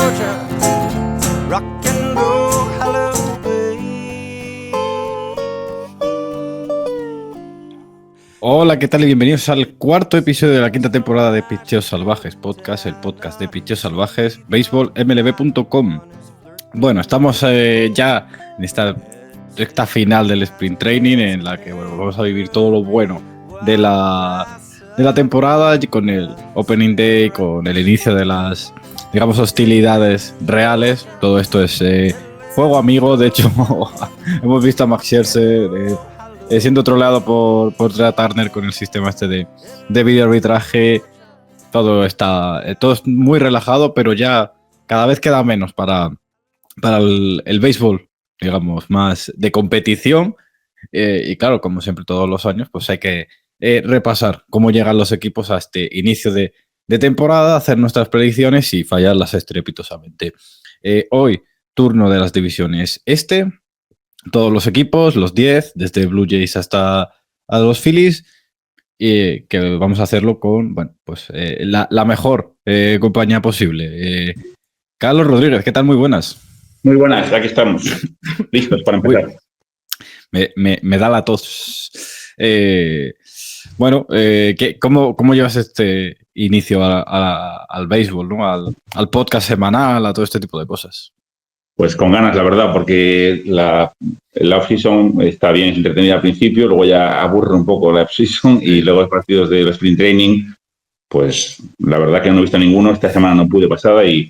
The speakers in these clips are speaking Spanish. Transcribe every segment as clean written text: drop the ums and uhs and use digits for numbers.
Georgia, rock and roll hallelujah. Hola, ¿qué tal? Y bienvenidos al cuarto episodio de la quinta temporada de Picheos Salvajes Podcast, el podcast de Picheos Salvajes, baseballmlb.com. Bueno, estamos ya en esta recta final del sprint training en la que vamos a vivir todo lo bueno de la temporada con el opening day, con el inicio de las, digamos, hostilidades reales. Todo esto es fuego amigo. De hecho, hemos visto a Max Scherzer siendo troleado por Trey Turner con el sistema este de video arbitraje. Todo es muy relajado, pero ya cada vez queda menos para el béisbol, digamos, más de competición. Y claro, como siempre todos los años, pues hay que repasar cómo llegan los equipos a este inicio de temporada, hacer nuestras predicciones y fallarlas estrepitosamente. Hoy, turno de las divisiones este. Todos los equipos, los 10, desde Blue Jays hasta a los Phillies, y que vamos a hacerlo con, bueno, pues la mejor compañía posible. Carlos Rodríguez, ¿qué tal? Muy buenas. Muy buenas, aquí estamos, listos para empezar. Uy, me da la tos. Bueno, ¿cómo llevas este inicio al béisbol, ¿no? al podcast semanal, a todo este tipo de cosas? Pues con ganas, la verdad, porque la off-season está bien, es entretenida al principio, luego ya aburre un poco la off-season y luego los partidos del sprint training, pues la verdad que no he visto ninguno, esta semana no pude pasada y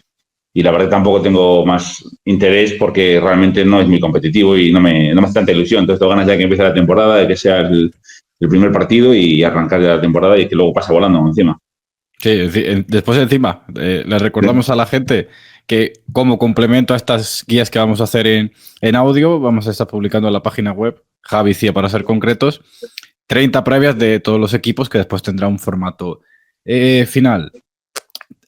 la verdad tampoco tengo más interés porque realmente no es muy competitivo y no me hace tanta ilusión. Entonces tengo ganas ya que empiece la temporada, de que sea el primer partido y arrancar ya la temporada y que luego pasa volando encima. Sí, después encima, le recordamos a la gente que como complemento a estas guías que vamos a hacer en audio, vamos a estar publicando en la página web, Javi Cía para ser concretos, 30 previas de todos los equipos que después tendrá un formato final.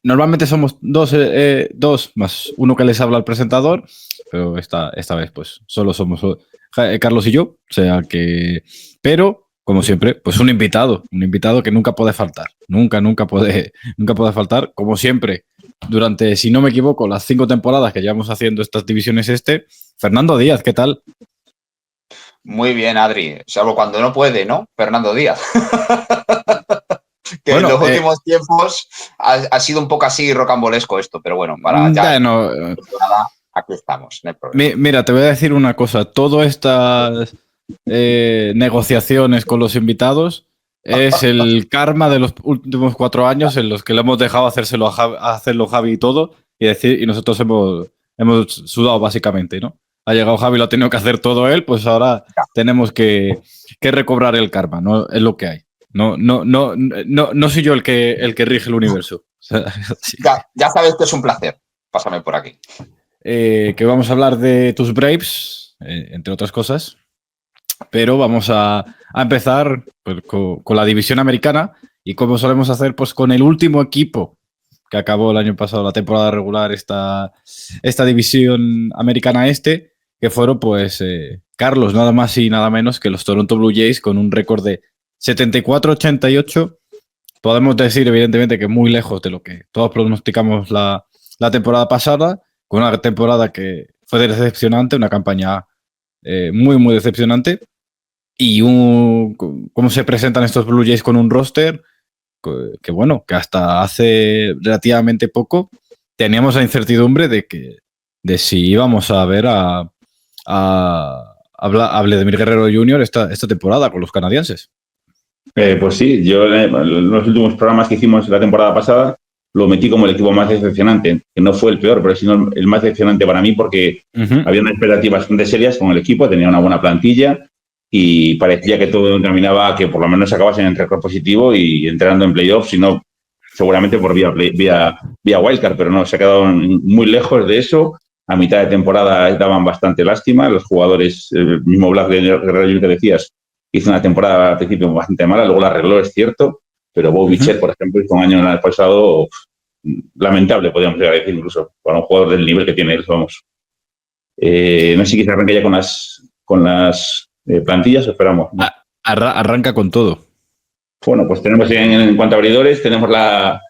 Normalmente somos dos más uno que les habla al presentador, pero esta vez pues solo somos Carlos y yo, o sea que... Pero, como siempre, pues un invitado que nunca puede faltar, nunca puede faltar, como siempre, durante, si no me equivoco, las 5 temporadas que llevamos haciendo estas divisiones Fernando Díaz, ¿qué tal? Muy bien, Adri, salvo cuando no puede, ¿no? Fernando Díaz. Que bueno, en los últimos tiempos ha sido un poco así rocambolesco esto, pero bueno, para ya aquí estamos, no hay problema. Mira, te voy a decir una cosa, todas estas negociaciones con los invitados es el karma de los últimos 4 años en los que le hemos dejado hacerlo Javi y todo, y nosotros hemos sudado básicamente, ¿no? Ha llegado Javi, lo ha tenido que hacer todo él, pues ahora tenemos que recobrar el karma, ¿no? Es lo que hay. No soy yo el que rige el universo. Sí. Ya sabes que es un placer. Pásame por aquí. Que vamos a hablar de tus Braves, entre otras cosas. Pero vamos a empezar pues, con la división americana y como solemos hacer, pues con el último equipo que acabó el año pasado la temporada regular, esta división americana que fueron pues Carlos, nada más y nada menos que los Toronto Blue Jays con un récord de 74-88. Podemos decir, evidentemente, que muy lejos de lo que todos pronosticamos la temporada pasada, con una temporada que fue decepcionante, una campaña muy, muy decepcionante. Y cómo se presentan estos Blue Jays con un roster que bueno, que hasta hace relativamente poco teníamos la incertidumbre de si íbamos a ver a Vladimir Guerrero Jr. esta temporada con los canadienses. Pues sí, yo en los últimos programas que hicimos la temporada pasada lo metí como el equipo más decepcionante, que no fue el peor, pero sino el más decepcionante para mí porque había unas expectativas bastante serias con el equipo, tenía una buena plantilla y parecía que todo encaminaba a que por lo menos acabasen en récord positivo y entrando en playoffs, si no, seguramente por vía wildcard, pero no, se ha quedado muy lejos de eso. A mitad de temporada daban bastante lástima, los jugadores, el mismo Vlad Guerrero que decías, hizo una temporada al principio bastante mala, luego la arregló, es cierto, pero Bo Bichette, por ejemplo, hizo un año en el pasado lamentable, podríamos llegar a decir, incluso para un jugador del nivel que tiene él, vamos. No sé si quieres arrancar ya con las plantillas o esperamos, ¿no? Arranca con todo. Bueno, pues tenemos en cuanto a abridores, tenemos la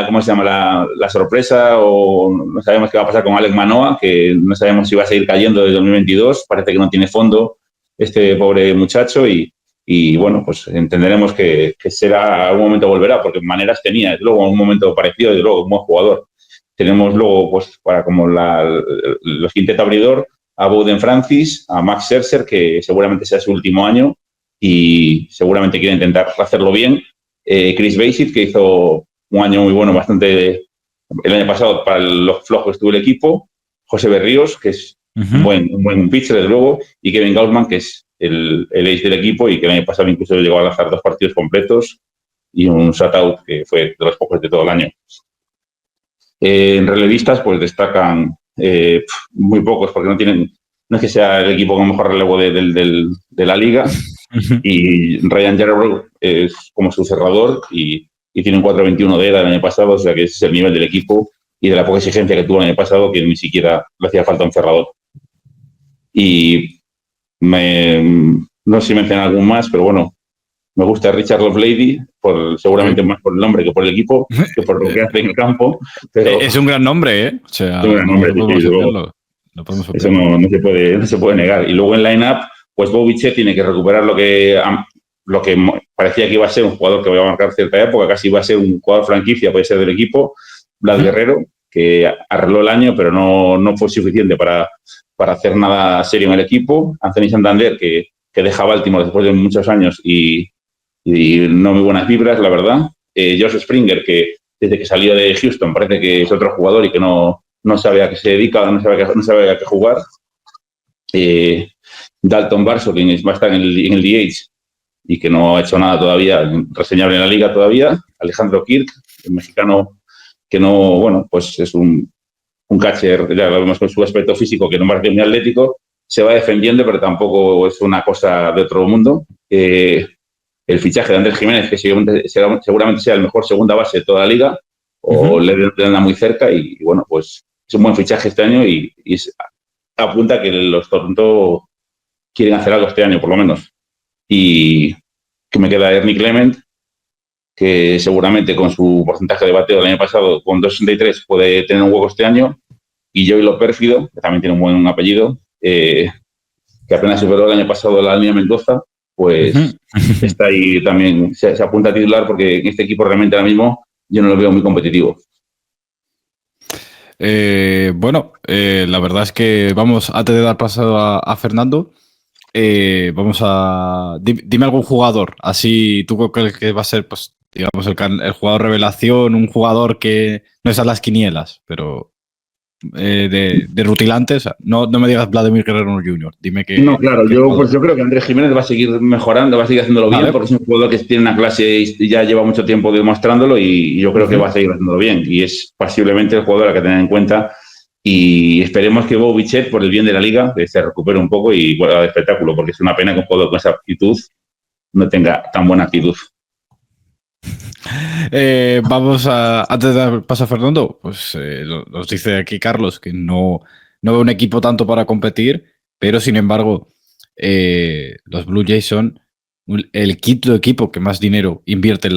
¿cómo se llama? La sorpresa, o no sabemos qué va a pasar con Alex Manoa, que no sabemos si va a seguir cayendo desde 2022. Parece que no tiene fondo este pobre muchacho y bueno, pues entenderemos que será, algún momento volverá, porque maneras tenía, luego un momento parecido, desde luego, un buen jugador. Tenemos luego, pues, para como los quinteto abridor, a Bowden Francis, a Max Scherzer, que seguramente sea su último año y seguramente quiere intentar hacerlo bien. Chris Bassett, que hizo un año muy bueno, bastante el año pasado para los flojos que estuvo el equipo. José Berríos, que es un buen pitcher, desde luego, y Kevin Gausman, que es el ace del equipo y que el año pasado incluso llegó a lanzar 2 partidos completos y un shutout, que fue de los pocos de todo el año. En relevistas, pues destacan muy pocos, porque no es que sea el equipo con mejor relevo de la liga, y Ryan Yarbrough es como su cerrador y tiene un 4.21 de ERA el año pasado, o sea que ese es el nivel del equipo y de la poca exigencia que tuvo el año pasado, que ni siquiera le hacía falta un cerrador. Y no sé si mencionar algún más, pero bueno, me gusta Richard Lovelady, seguramente más por el nombre que por el equipo, que por lo que hace en el campo. Pero es un gran nombre, ¿eh? O sea, es un gran nombre, eso no se puede negar. Y luego en line-up, pues Bo Bichette tiene que recuperar lo que parecía que iba a ser un jugador que iba a marcar cierta época, casi iba a ser un jugador franquicia, puede ser del equipo, Vlad Guerrero, que arregló el año, pero no fue suficiente para hacer nada serio en el equipo. Anthony Santander, que deja Baltimore después de muchos años y no muy buenas vibras, la verdad. Josh Springer, que desde que salió de Houston parece que es otro jugador y que no sabe a qué se dedica, no sabe a qué jugar. Dalton Barso, que va a estar en el DH y que no ha hecho nada todavía reseñable en la liga todavía. Alejandro Kirk, el mexicano, que pues es un catcher, ya lo vemos con su aspecto físico, que no parece muy atlético, se va defendiendo, pero tampoco es una cosa de otro mundo. El fichaje de Andrés Jiménez, que seguramente sea el mejor segunda base de toda la liga, o le anda muy cerca, y bueno, pues es un buen fichaje este año y apunta que los Toronto quieren hacer algo este año, por lo menos. Y que me queda Ernie Clement, que seguramente con su porcentaje de bateo del año pasado, con 2.63, puede tener un hueco este año. Y Joey Lo Pérfido, que también tiene un buen apellido, que apenas superó el año pasado la línea Mendoza, pues está ahí también, se apunta a titular, porque en este equipo realmente ahora mismo yo no lo veo muy competitivo. La verdad es que vamos, antes de dar paso a Fernando, vamos a... Dime algún jugador, así tú crees que va a ser, pues, digamos, el jugador revelación, un jugador que no es a las quinielas, pero de rutilante. O sea, no me digas Vladimir Guerrero Jr., dime que... No, claro, yo creo que Andrés Jiménez va a seguir mejorando, va a seguir haciéndolo bien, porque es un jugador que tiene una clase y ya lleva mucho tiempo demostrándolo, y yo creo que va a seguir haciéndolo bien, y es posiblemente el jugador a que tener en cuenta. Y esperemos que Bo Bichette, por el bien de la liga, se recupere un poco y vuelva al espectáculo, porque es una pena que un jugador con esa actitud no tenga tan buena actitud. Vamos antes de dar paso a Fernando, pues nos dice aquí Carlos que no ve un equipo tanto para competir, pero sin embargo los Blue Jays son el quinto equipo que más dinero invierte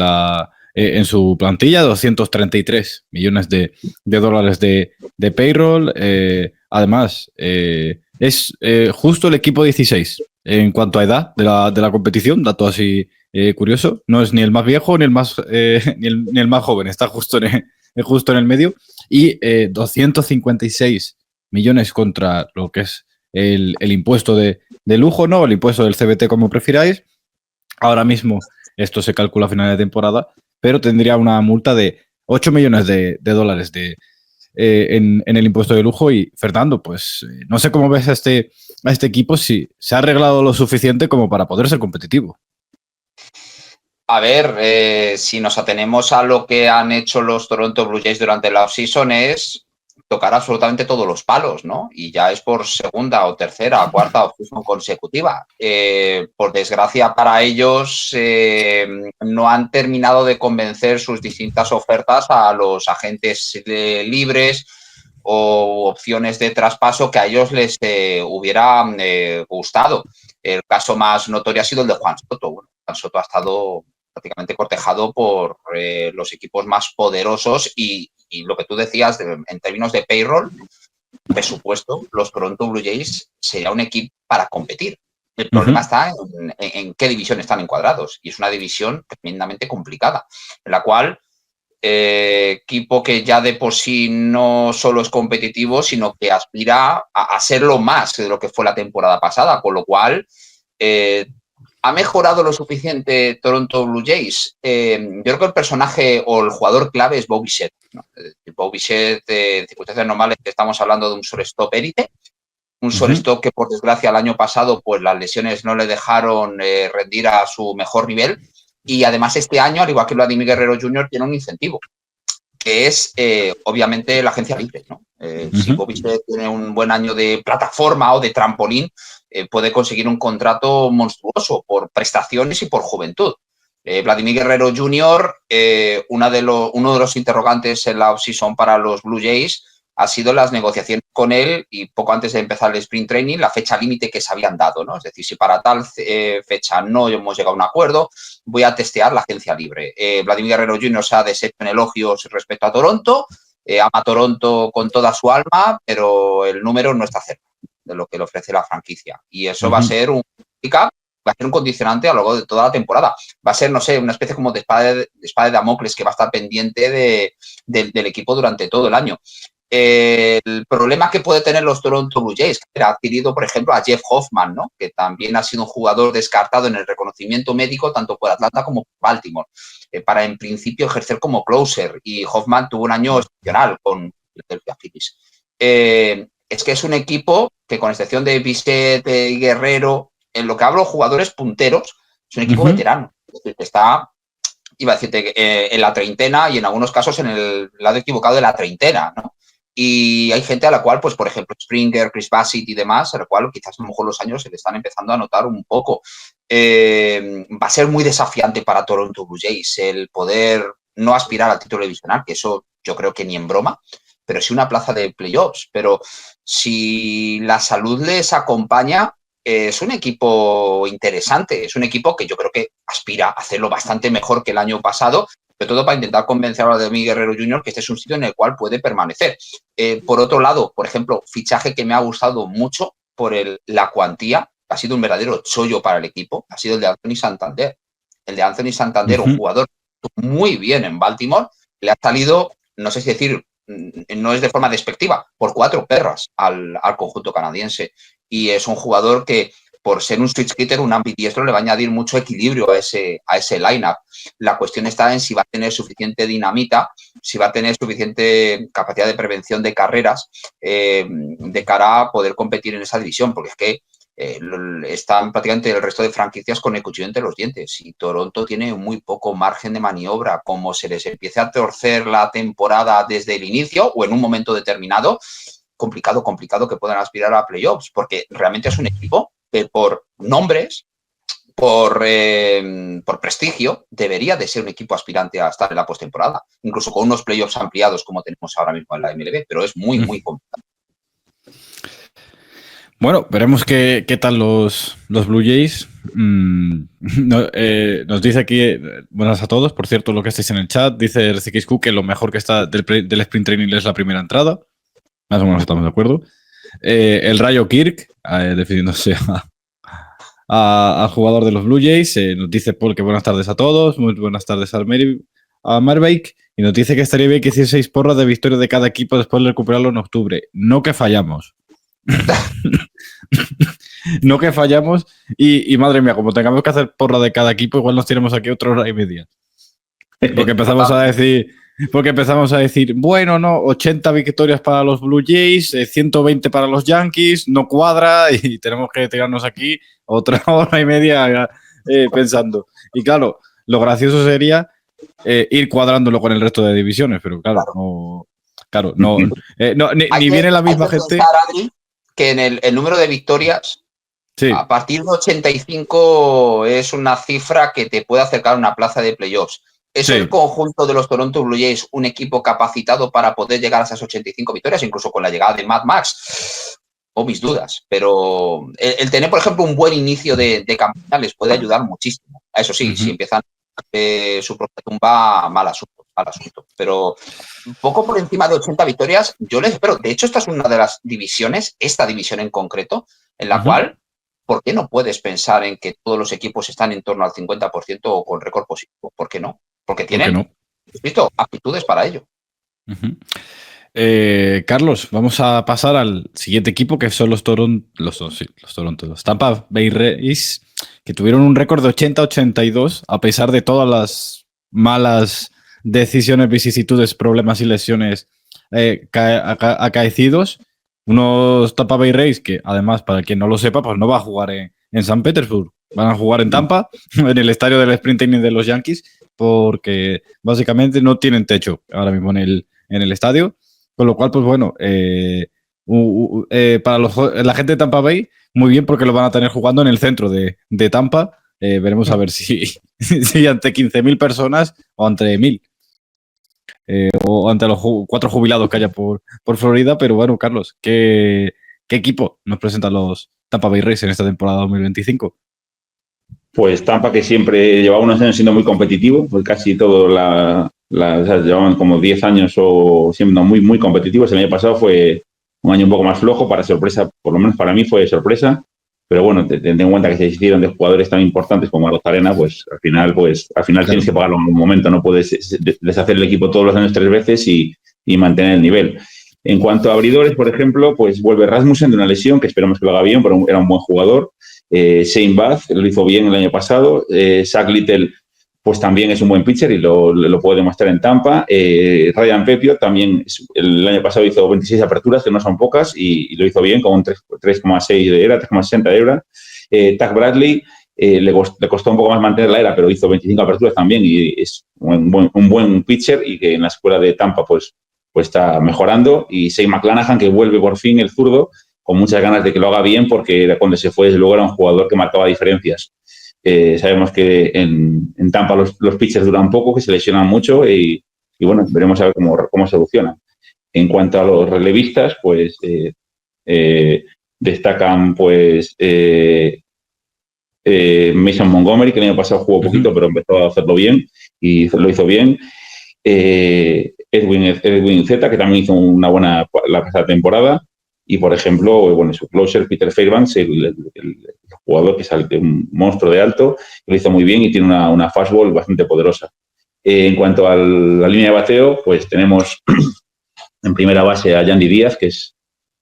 en su plantilla, 233 millones de dólares de payroll. Además, es justo el equipo 16 en cuanto a edad de la competición, dato así curioso. No es ni el más viejo ni el más, ni el más joven, está justo en el medio. Y 256 millones contra lo que es el impuesto de lujo, ¿no? El impuesto del CBT, como prefiráis. Ahora mismo esto se calcula a final de temporada, pero tendría una multa de 8 millones de dólares en el impuesto de lujo. Y Fernando, pues no sé cómo ves a este equipo, si se ha arreglado lo suficiente como para poder ser competitivo. A ver, si nos atenemos a lo que han hecho los Toronto Blue Jays durante la offseason, es tocar absolutamente todos los palos, ¿no? Y ya es por segunda o tercera o cuarta offseason consecutiva. Por desgracia para ellos, no han terminado de convencer sus distintas ofertas a los agentes libres o opciones de traspaso que a ellos les hubiera gustado. El caso más notorio ha sido el de Juan Soto. Bueno, Juan Soto ha estado prácticamente cortejado por los equipos más poderosos y lo que tú decías en términos de payroll, presupuesto, los Toronto Blue Jays sería un equipo para competir. El problema está en qué división están encuadrados y es una división tremendamente complicada, en la cual equipo que ya de por sí no solo es competitivo, sino que aspira a serlo más de lo que fue la temporada pasada, con lo cual ¿ha mejorado lo suficiente Toronto Blue Jays? Yo creo que el personaje o el jugador clave es Bo Bichette, ¿no? Bo Bichette, en circunstancias normales, estamos hablando de un shortstop élite, un shortstop que por desgracia el año pasado pues las lesiones no le dejaron rendir a su mejor nivel y además este año, al igual que Vladimir Guerrero Jr., tiene un incentivo, que es obviamente la agencia libre, ¿no? Si Bo Bichette tiene un buen año de plataforma o de trampolín, puede conseguir un contrato monstruoso por prestaciones y por juventud. Vladimir Guerrero Jr., uno de los interrogantes en la offseason para los Blue Jays ha sido las negociaciones con él y poco antes de empezar el sprint training, la fecha límite que se habían dado, ¿no? Es decir, si para tal fecha no hemos llegado a un acuerdo, voy a testear la agencia libre. Vladimir Guerrero Jr. se ha deshecho en elogios respecto a Toronto, ama a Toronto con toda su alma, pero el número no está cerca de lo que le ofrece la franquicia. Y eso va a ser un condicionante a lo largo de toda la temporada. Va a ser, no sé, una especie como de espada de Damocles que va a estar pendiente del equipo durante todo el año. El problema que puede tener los Toronto Blue Jays, que ha adquirido, por ejemplo, a Jeff Hoffman, ¿no? Que también ha sido un jugador descartado en el reconocimiento médico tanto por Atlanta como por Baltimore, para en principio ejercer como closer. Y Hoffman tuvo un año excepcional con Philadelphia Phillies. Es que es un equipo que, con excepción de Bichette y Guerrero, en lo que hablo jugadores punteros, es un equipo veterano. Es decir, que está, iba a decirte, en la treintena y en algunos casos en el lado equivocado de la treintena, ¿no? Y hay gente a la cual, pues, por ejemplo, Springer, Chris Bassitt y demás, a la cual quizás a lo mejor los años se le están empezando a notar un poco. Va a ser muy desafiante para Toronto Blue Jays el poder no aspirar al título divisional, que eso yo creo que ni en broma, pero sí una plaza de playoffs. Pero si la salud les acompaña, es un equipo interesante, es un equipo que yo creo que aspira a hacerlo bastante mejor que el año pasado, sobre todo para intentar convencer a Vladimir Guerrero Jr. que este es un sitio en el cual puede permanecer. Por otro lado, por ejemplo, fichaje que me ha gustado mucho por la cuantía, ha sido un verdadero chollo para el equipo, ha sido el de Anthony Santander. El de Anthony Santander, un jugador muy bien en Baltimore, le ha salido, no sé si decir, no es de forma despectiva, por 4 perras al conjunto canadiense. Y es un jugador que, por ser un switch hitter, un ambidiestro, le va a añadir mucho equilibrio a ese lineup. La cuestión está en si va a tener suficiente dinamita, si va a tener suficiente capacidad de prevención de carreras de cara a poder competir en esa división, porque es que están prácticamente el resto de franquicias con el cuchillo entre los dientes y Toronto tiene muy poco margen de maniobra. Como se les empiece a torcer la temporada desde el inicio o en un momento determinado, complicado que puedan aspirar a playoffs, porque realmente es un equipo que por nombres, por prestigio, debería de ser un equipo aspirante a estar en la postemporada, incluso con unos playoffs ampliados como tenemos ahora mismo en la MLB, pero es muy, muy complicado. Bueno, veremos qué tal los Blue Jays. Nos dice aquí, buenas a todos, por cierto, lo que estáis en el chat, dice RCXQ que lo mejor que está del sprint training es la primera entrada. Más o menos estamos de acuerdo. El Rayo Kirk, definiéndose al jugador de los Blue Jays, nos dice Paul que buenas tardes a todos, muy buenas tardes a Marbeik, y nos dice que estaría bien que hiciese 6 porras de victoria de cada equipo después de recuperarlo en octubre. No que fallamos. No que fallamos y madre mía, como tengamos que hacer porra de cada equipo, igual nos tiramos aquí 1 hora y media. Porque empezamos a decir, bueno, no, 80 victorias para los Blue Jays, 120 para los Yankees, no cuadra y tenemos que tirarnos aquí 1 hora y media pensando. Y claro, lo gracioso sería ir cuadrándolo con el resto de divisiones, pero ni viene la misma gente. Adri, que en el número de victorias, sí, a partir de 85 es una cifra que te puede acercar a una plaza de playoffs. ¿Es el conjunto de los Toronto Blue Jays un equipo capacitado para poder llegar a esas 85 victorias, incluso con la llegada de Mad Max? O mis dudas, pero el tener, por ejemplo, un buen inicio de campaña les puede ayudar muchísimo. Eso sí, si empiezan su propia tumba, mal asunto. Pero un poco por encima de 80 victorias, yo les espero. De hecho, esta es una de las divisiones, esta división en concreto, en la cual, ¿por qué no puedes pensar en que todos los equipos están en torno al 50% o con récord positivo? ¿Por qué no? Porque tienen, visto, aptitudes para ello. Carlos, vamos a pasar al siguiente equipo, que son los Tampa Bay Rays, que tuvieron un récord de 80-82 a pesar de todas las malas decisiones, vicisitudes, problemas y lesiones acaecidos. Unos Tampa Bay Rays que, además, para quien no lo sepa, pues no va a jugar en San Petersburgo. Van a jugar en Tampa, en el estadio del Sprint Training de los Yankees, porque básicamente no tienen techo ahora mismo en el estadio. Con lo cual, pues bueno, para la gente de Tampa Bay, muy bien, porque lo van a tener jugando en el centro de Tampa. Veremos a ver si ante 15.000 personas o ante 1.000. O ante los 4 jubilados que haya por Florida. Pero bueno, Carlos, ¿qué equipo nos presentan los Tampa Bay Rays en esta temporada 2025? Pues Tampa, que siempre llevaba unos años siendo muy competitivo, pues casi todo o sea, llevaban como 10 años o siendo muy, muy competitivos. El año pasado fue un año un poco más flojo, para sorpresa, por lo menos para mí fue sorpresa. Pero bueno, ten en cuenta que se hicieron de jugadores tan importantes como Arozarena, pues al final claro, tienes que pagarlo en un momento. No puedes deshacer el equipo todos los años 3 veces y mantener el nivel. En cuanto a abridores, por ejemplo, pues vuelve Rasmussen de una lesión, que esperamos que lo haga bien, pero era un buen jugador. Shane Baz lo hizo bien el año pasado. Zach Little, pues también es un buen pitcher y lo puede demostrar en Tampa. Ryan Pepiot también el año pasado hizo 26 aperturas, que no son pocas, y lo hizo bien con un 3,6 de ERA, 3,60 de ERA. Tag Bradley le costó un poco más mantener la ERA, pero hizo 25 aperturas también y es un buen pitcher, y que en la escuela de Tampa pues está mejorando. Y Shane McClanahan, que vuelve por fin, el zurdo, con muchas ganas de que lo haga bien, porque cuando se fue, desde luego, era un jugador que marcaba diferencias. Sabemos que en Tampa los pitchers duran poco, que se lesionan mucho, y bueno, veremos a ver cómo solucionan. En cuanto a los relevistas, pues destacan pues Mason Montgomery, que el año pasado jugó poquito, pero empezó a hacerlo bien y lo hizo bien. Edwin Zeta, que también hizo una buena la pasada temporada. Y, por ejemplo, bueno, su closer, Peter Fairbanks, el jugador que es un monstruo de alto, lo hizo muy bien y tiene una fastball bastante poderosa. En cuanto a la línea de bateo, pues tenemos en primera base a Yandy Díaz, que es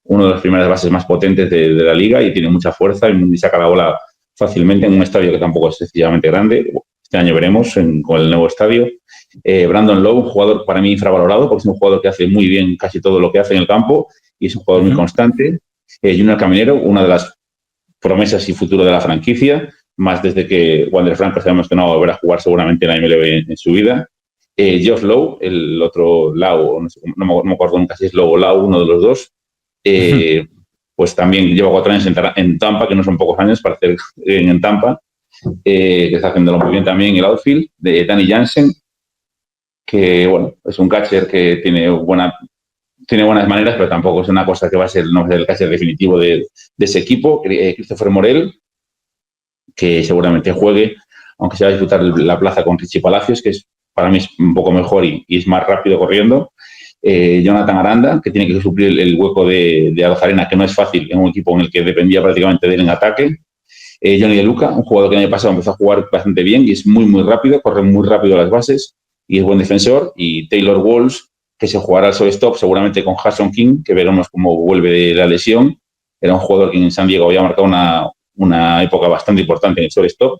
uno de los primeras bases más potentes de la liga y tiene mucha fuerza y saca la bola fácilmente en un estadio que tampoco es excesivamente grande. Este año veremos con el nuevo estadio. Brandon Lowe, un jugador para mí infravalorado, porque es un jugador que hace muy bien casi todo lo que hace en el campo y es un jugador muy constante. Junior Caminero, una de las promesas y futuro de la franquicia, más desde que Wander Franco sabemos que no va a volver a jugar seguramente en la MLB en su vida. Josh Lowe, el otro Lau, no me acuerdo nunca si es Lowe o Lau, uno de los dos, pues también lleva 4 años en Tampa, que no son pocos años para hacer en Tampa, que está haciéndolo muy bien también en el outfield. De Danny Jansen, que bueno, es un catcher que tiene buenas maneras, pero tampoco es una cosa que va a ser el catcher definitivo de ese equipo. Christopher Morel, que seguramente juegue, aunque se va a disputar la plaza con Richie Palacios, que para mí es un poco mejor y es más rápido corriendo. Jonathan Aranda, que tiene que suplir el hueco de Arozarena, que no es fácil en un equipo en el que dependía prácticamente de él en ataque. Johnny De Luca, un jugador que el año pasado empezó a jugar bastante bien y es muy, muy rápido, corre muy rápido las bases y es buen defensor. Y Taylor Walls, que se jugará al shortstop seguramente con Hudson King, que veremos cómo vuelve de la lesión. Era un jugador que en San Diego había marcado una época bastante importante en el shortstop,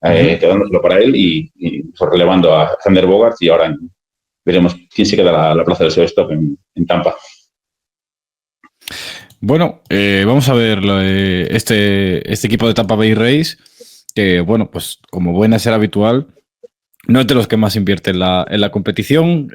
quedándoselo para él y relevando a Xander Bogaerts, y ahora veremos quién se queda la plaza del shortstop en Tampa. Bueno, vamos a ver este equipo de Tampa Bay Rays, que bueno, pues como buena ser habitual, no es de los que más invierte en la competición.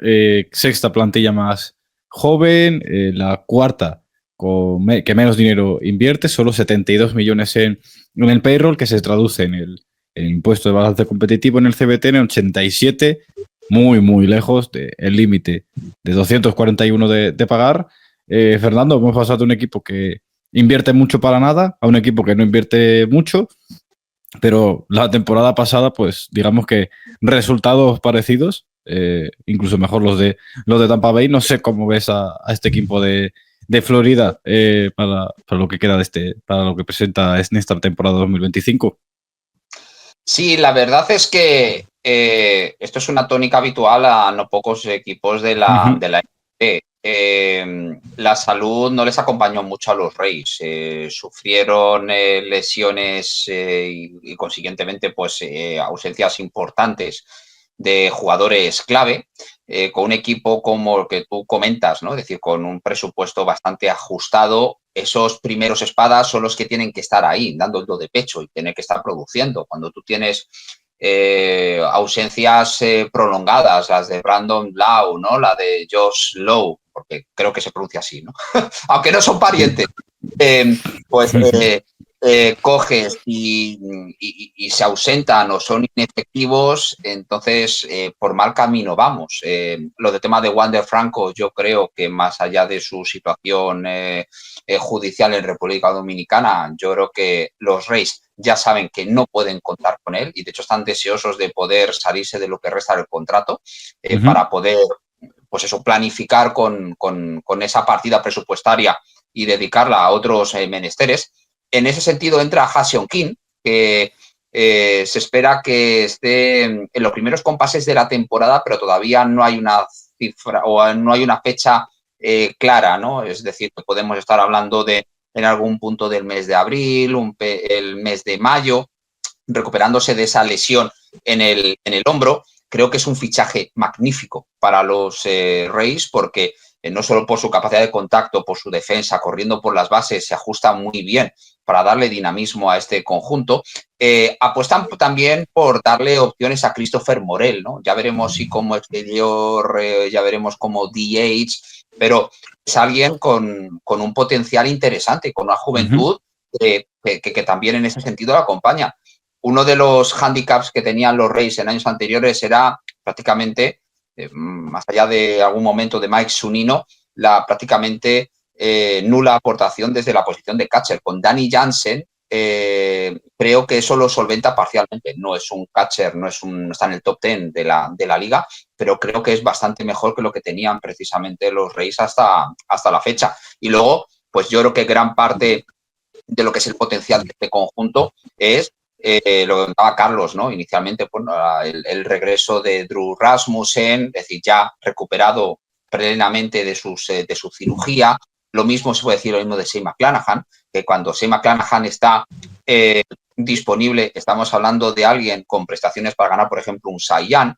Sexta plantilla más joven, la cuarta que menos dinero invierte, solo 72 millones en el payroll, que se traduce en el impuesto de balance competitivo en el CBT en 87, muy, muy lejos del límite de 241 de pagar. Fernando, hemos pasado de un equipo que invierte mucho para nada a un equipo que no invierte mucho. pero la temporada pasada, pues digamos que resultados parecidos, incluso mejor los de Tampa Bay. No sé cómo ves a este equipo de Florida para lo que queda para lo que presenta en esta temporada 2025. Sí, la verdad es que esto es una tónica habitual a no pocos equipos de la NBA. La salud no les acompañó mucho a los Rays. Sufrieron lesiones y consiguientemente pues ausencias importantes de jugadores clave, con un equipo como el que tú comentas, ¿no? Es decir, con un presupuesto bastante ajustado. Esos primeros espadas son los que tienen que estar ahí, dando el do de pecho y tienen que estar produciendo. Cuando tú tienes ausencias prolongadas, las de Brandon Lau, ¿no? La de Josh Lowe, porque creo que se pronuncia así, ¿no? Aunque no son parientes. Pues coges y se ausentan o son inefectivos, entonces por mal camino vamos. Lo del tema de Wander Franco, yo creo que más allá de su situación judicial en República Dominicana, yo creo que los Rays ya saben que no pueden contar con él y de hecho están deseosos de poder salirse de lo que resta del contrato para poder, pues eso, planificar con esa partida presupuestaria y dedicarla a otros menesteres. En ese sentido entra Ha-Seong Kim, que se espera que esté en los primeros compases de la temporada, pero todavía no hay una cifra o no hay una fecha clara, ¿no? Es decir, que podemos estar hablando de en algún punto del mes de abril, el mes de mayo, recuperándose de esa lesión en el hombro. Creo que es un fichaje magnífico para los Rays porque no solo por su capacidad de contacto, por su defensa, corriendo por las bases, se ajusta muy bien para darle dinamismo a este conjunto. Apuestan también por darle opciones a Christopher Morel, ¿no? Ya veremos si como exterior, ya veremos como DH, pero es alguien con un potencial interesante, con una juventud que también en ese sentido la acompaña. Uno de los hándicaps que tenían los Rays en años anteriores era prácticamente, más allá de algún momento de Mike Zunino, la prácticamente nula aportación desde la posición de catcher. Con Danny Jansen, creo que eso lo solventa parcialmente. No es un catcher, no está en el top 10 de la liga, pero creo que es bastante mejor que lo que tenían precisamente los Rays hasta la fecha. Y luego, pues yo creo que gran parte de lo que es el potencial de este conjunto es lo que contaba Carlos, ¿no? Inicialmente, bueno, el regreso de Drew Rasmussen, es decir, ya recuperado plenamente de su cirugía. Lo mismo se puede decir lo mismo de Shane McClanahan, que cuando Shane McClanahan está disponible, estamos hablando de alguien con prestaciones para ganar, por ejemplo, un Cy Young.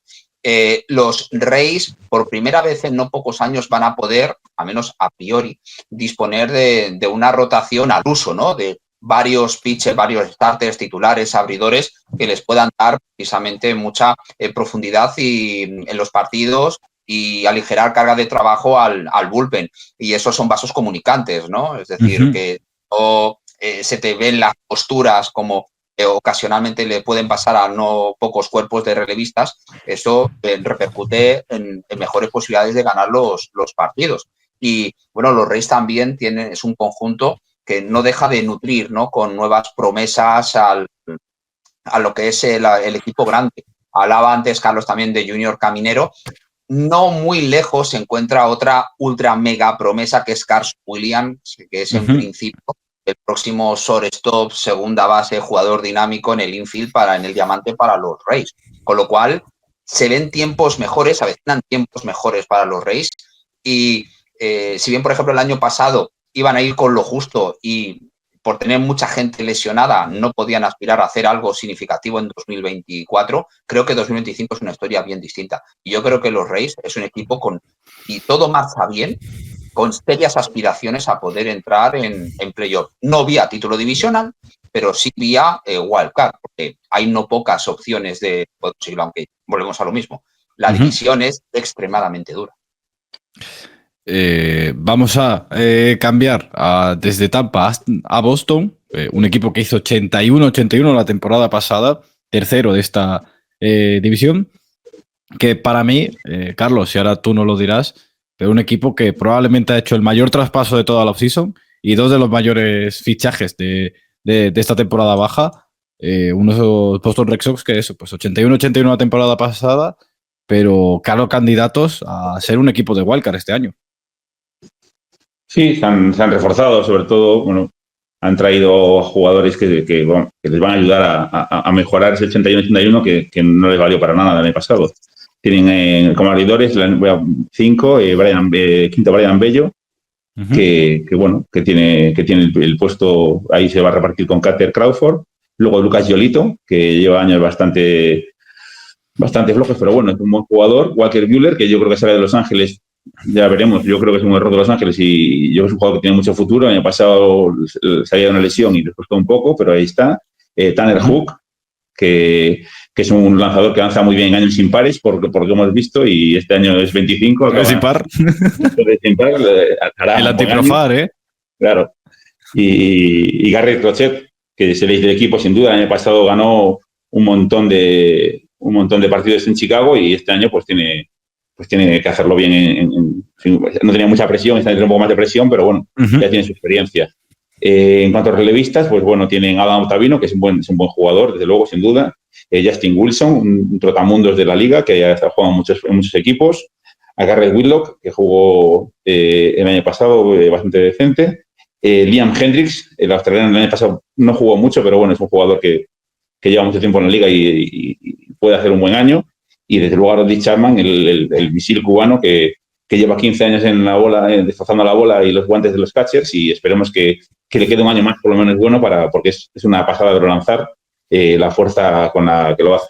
Los Rays, por primera vez en no pocos años, van a poder, al menos a priori, disponer de una rotación al uso, ¿no? De varios pitchers, varios starters, titulares, abridores, que les puedan dar precisamente mucha profundidad en los partidos y aligerar carga de trabajo al bullpen. Y esos son vasos comunicantes, ¿no? Es decir, que no se te ven las posturas como ocasionalmente le pueden pasar a no pocos cuerpos de relevistas. Eso repercute en mejores posibilidades de ganar los partidos. Y bueno, los Rays también es un conjunto que no deja de nutrir, ¿no? Con nuevas promesas a lo que es el equipo grande. Hablaba antes, Carlos, también de Junior Caminero. No muy lejos se encuentra otra ultra mega promesa que es Carson Williams, que es en principio el próximo shortstop, segunda base, jugador dinámico en el infield en el diamante para los Rays. Con lo cual se ven tiempos mejores, avecinan tiempos mejores para los Rays. Y si bien, por ejemplo, el año pasado iban a ir con lo justo y por tener mucha gente lesionada no podían aspirar a hacer algo significativo en 2024, creo que 2025 es una historia bien distinta. Y yo creo que los Rays es un equipo y todo marcha bien, con serias aspiraciones a poder entrar en playoff. No vía título divisional, pero sí vía wildcard, porque hay no pocas opciones de posible, aunque volvemos a lo mismo. La división es extremadamente dura. Vamos a cambiar desde Tampa a Boston, un equipo que hizo 81 la temporada pasada, tercero de esta división, que para mí, Carlos, y ahora tú no lo dirás, pero un equipo que probablemente ha hecho el mayor traspaso de toda la offseason y dos de los mayores fichajes de esta temporada baja. unos Boston Red Sox que eso, pues 81-81 la temporada pasada, pero claro, candidatos a ser un equipo de wildcard este año. Sí, se han reforzado, sobre todo, bueno, han traído jugadores que les van a ayudar a mejorar ese 81-81 que no les valió para nada el año pasado. Tienen como abridores 5, quinto Brian Bello, que tiene el puesto, ahí se va a repartir con Carter Crawford. Luego Lucas Giolito, que lleva años bastante flojos, pero bueno, es un buen jugador. Walker Buehler, que yo creo que sale de Los Ángeles, ya veremos, yo creo que es un error de Los Ángeles y yo creo que es un jugador que tiene mucho futuro. El año pasado salía de una lesión y les costó un poco, pero ahí está. Tanner Hook, que es un lanzador que lanza muy bien en años impares, porque hemos visto, y este año es 25. Es impar. El antiprofar, Claro. Y Garrett Crochet, que es el ace del equipo, sin duda. El año pasado ganó un montón de partidos en Chicago y este año pues tiene que hacerlo bien. No tenía mucha presión, está teniendo un poco más de presión, pero bueno, ya tiene su experiencia. En cuanto a relevistas, pues bueno, tienen a Adam Ottavino, que es un buen jugador, desde luego, sin duda. Justin Wilson, un trotamundos de la liga, que ya está jugando en muchos equipos. A Garrett Whitlock, que jugó el año pasado bastante decente. Liam Hendricks, el australiano, el año pasado no jugó mucho, pero bueno, es un jugador que lleva mucho tiempo en la liga y puede hacer un buen año. Y desde luego a Rodney Chapman, el misil cubano que lleva 15 años en la bola, destrozando la bola y los guantes de los catchers, y esperemos que le quede un año más, por lo menos bueno, porque es una pasada de lanzar la fuerza con la que lo hace.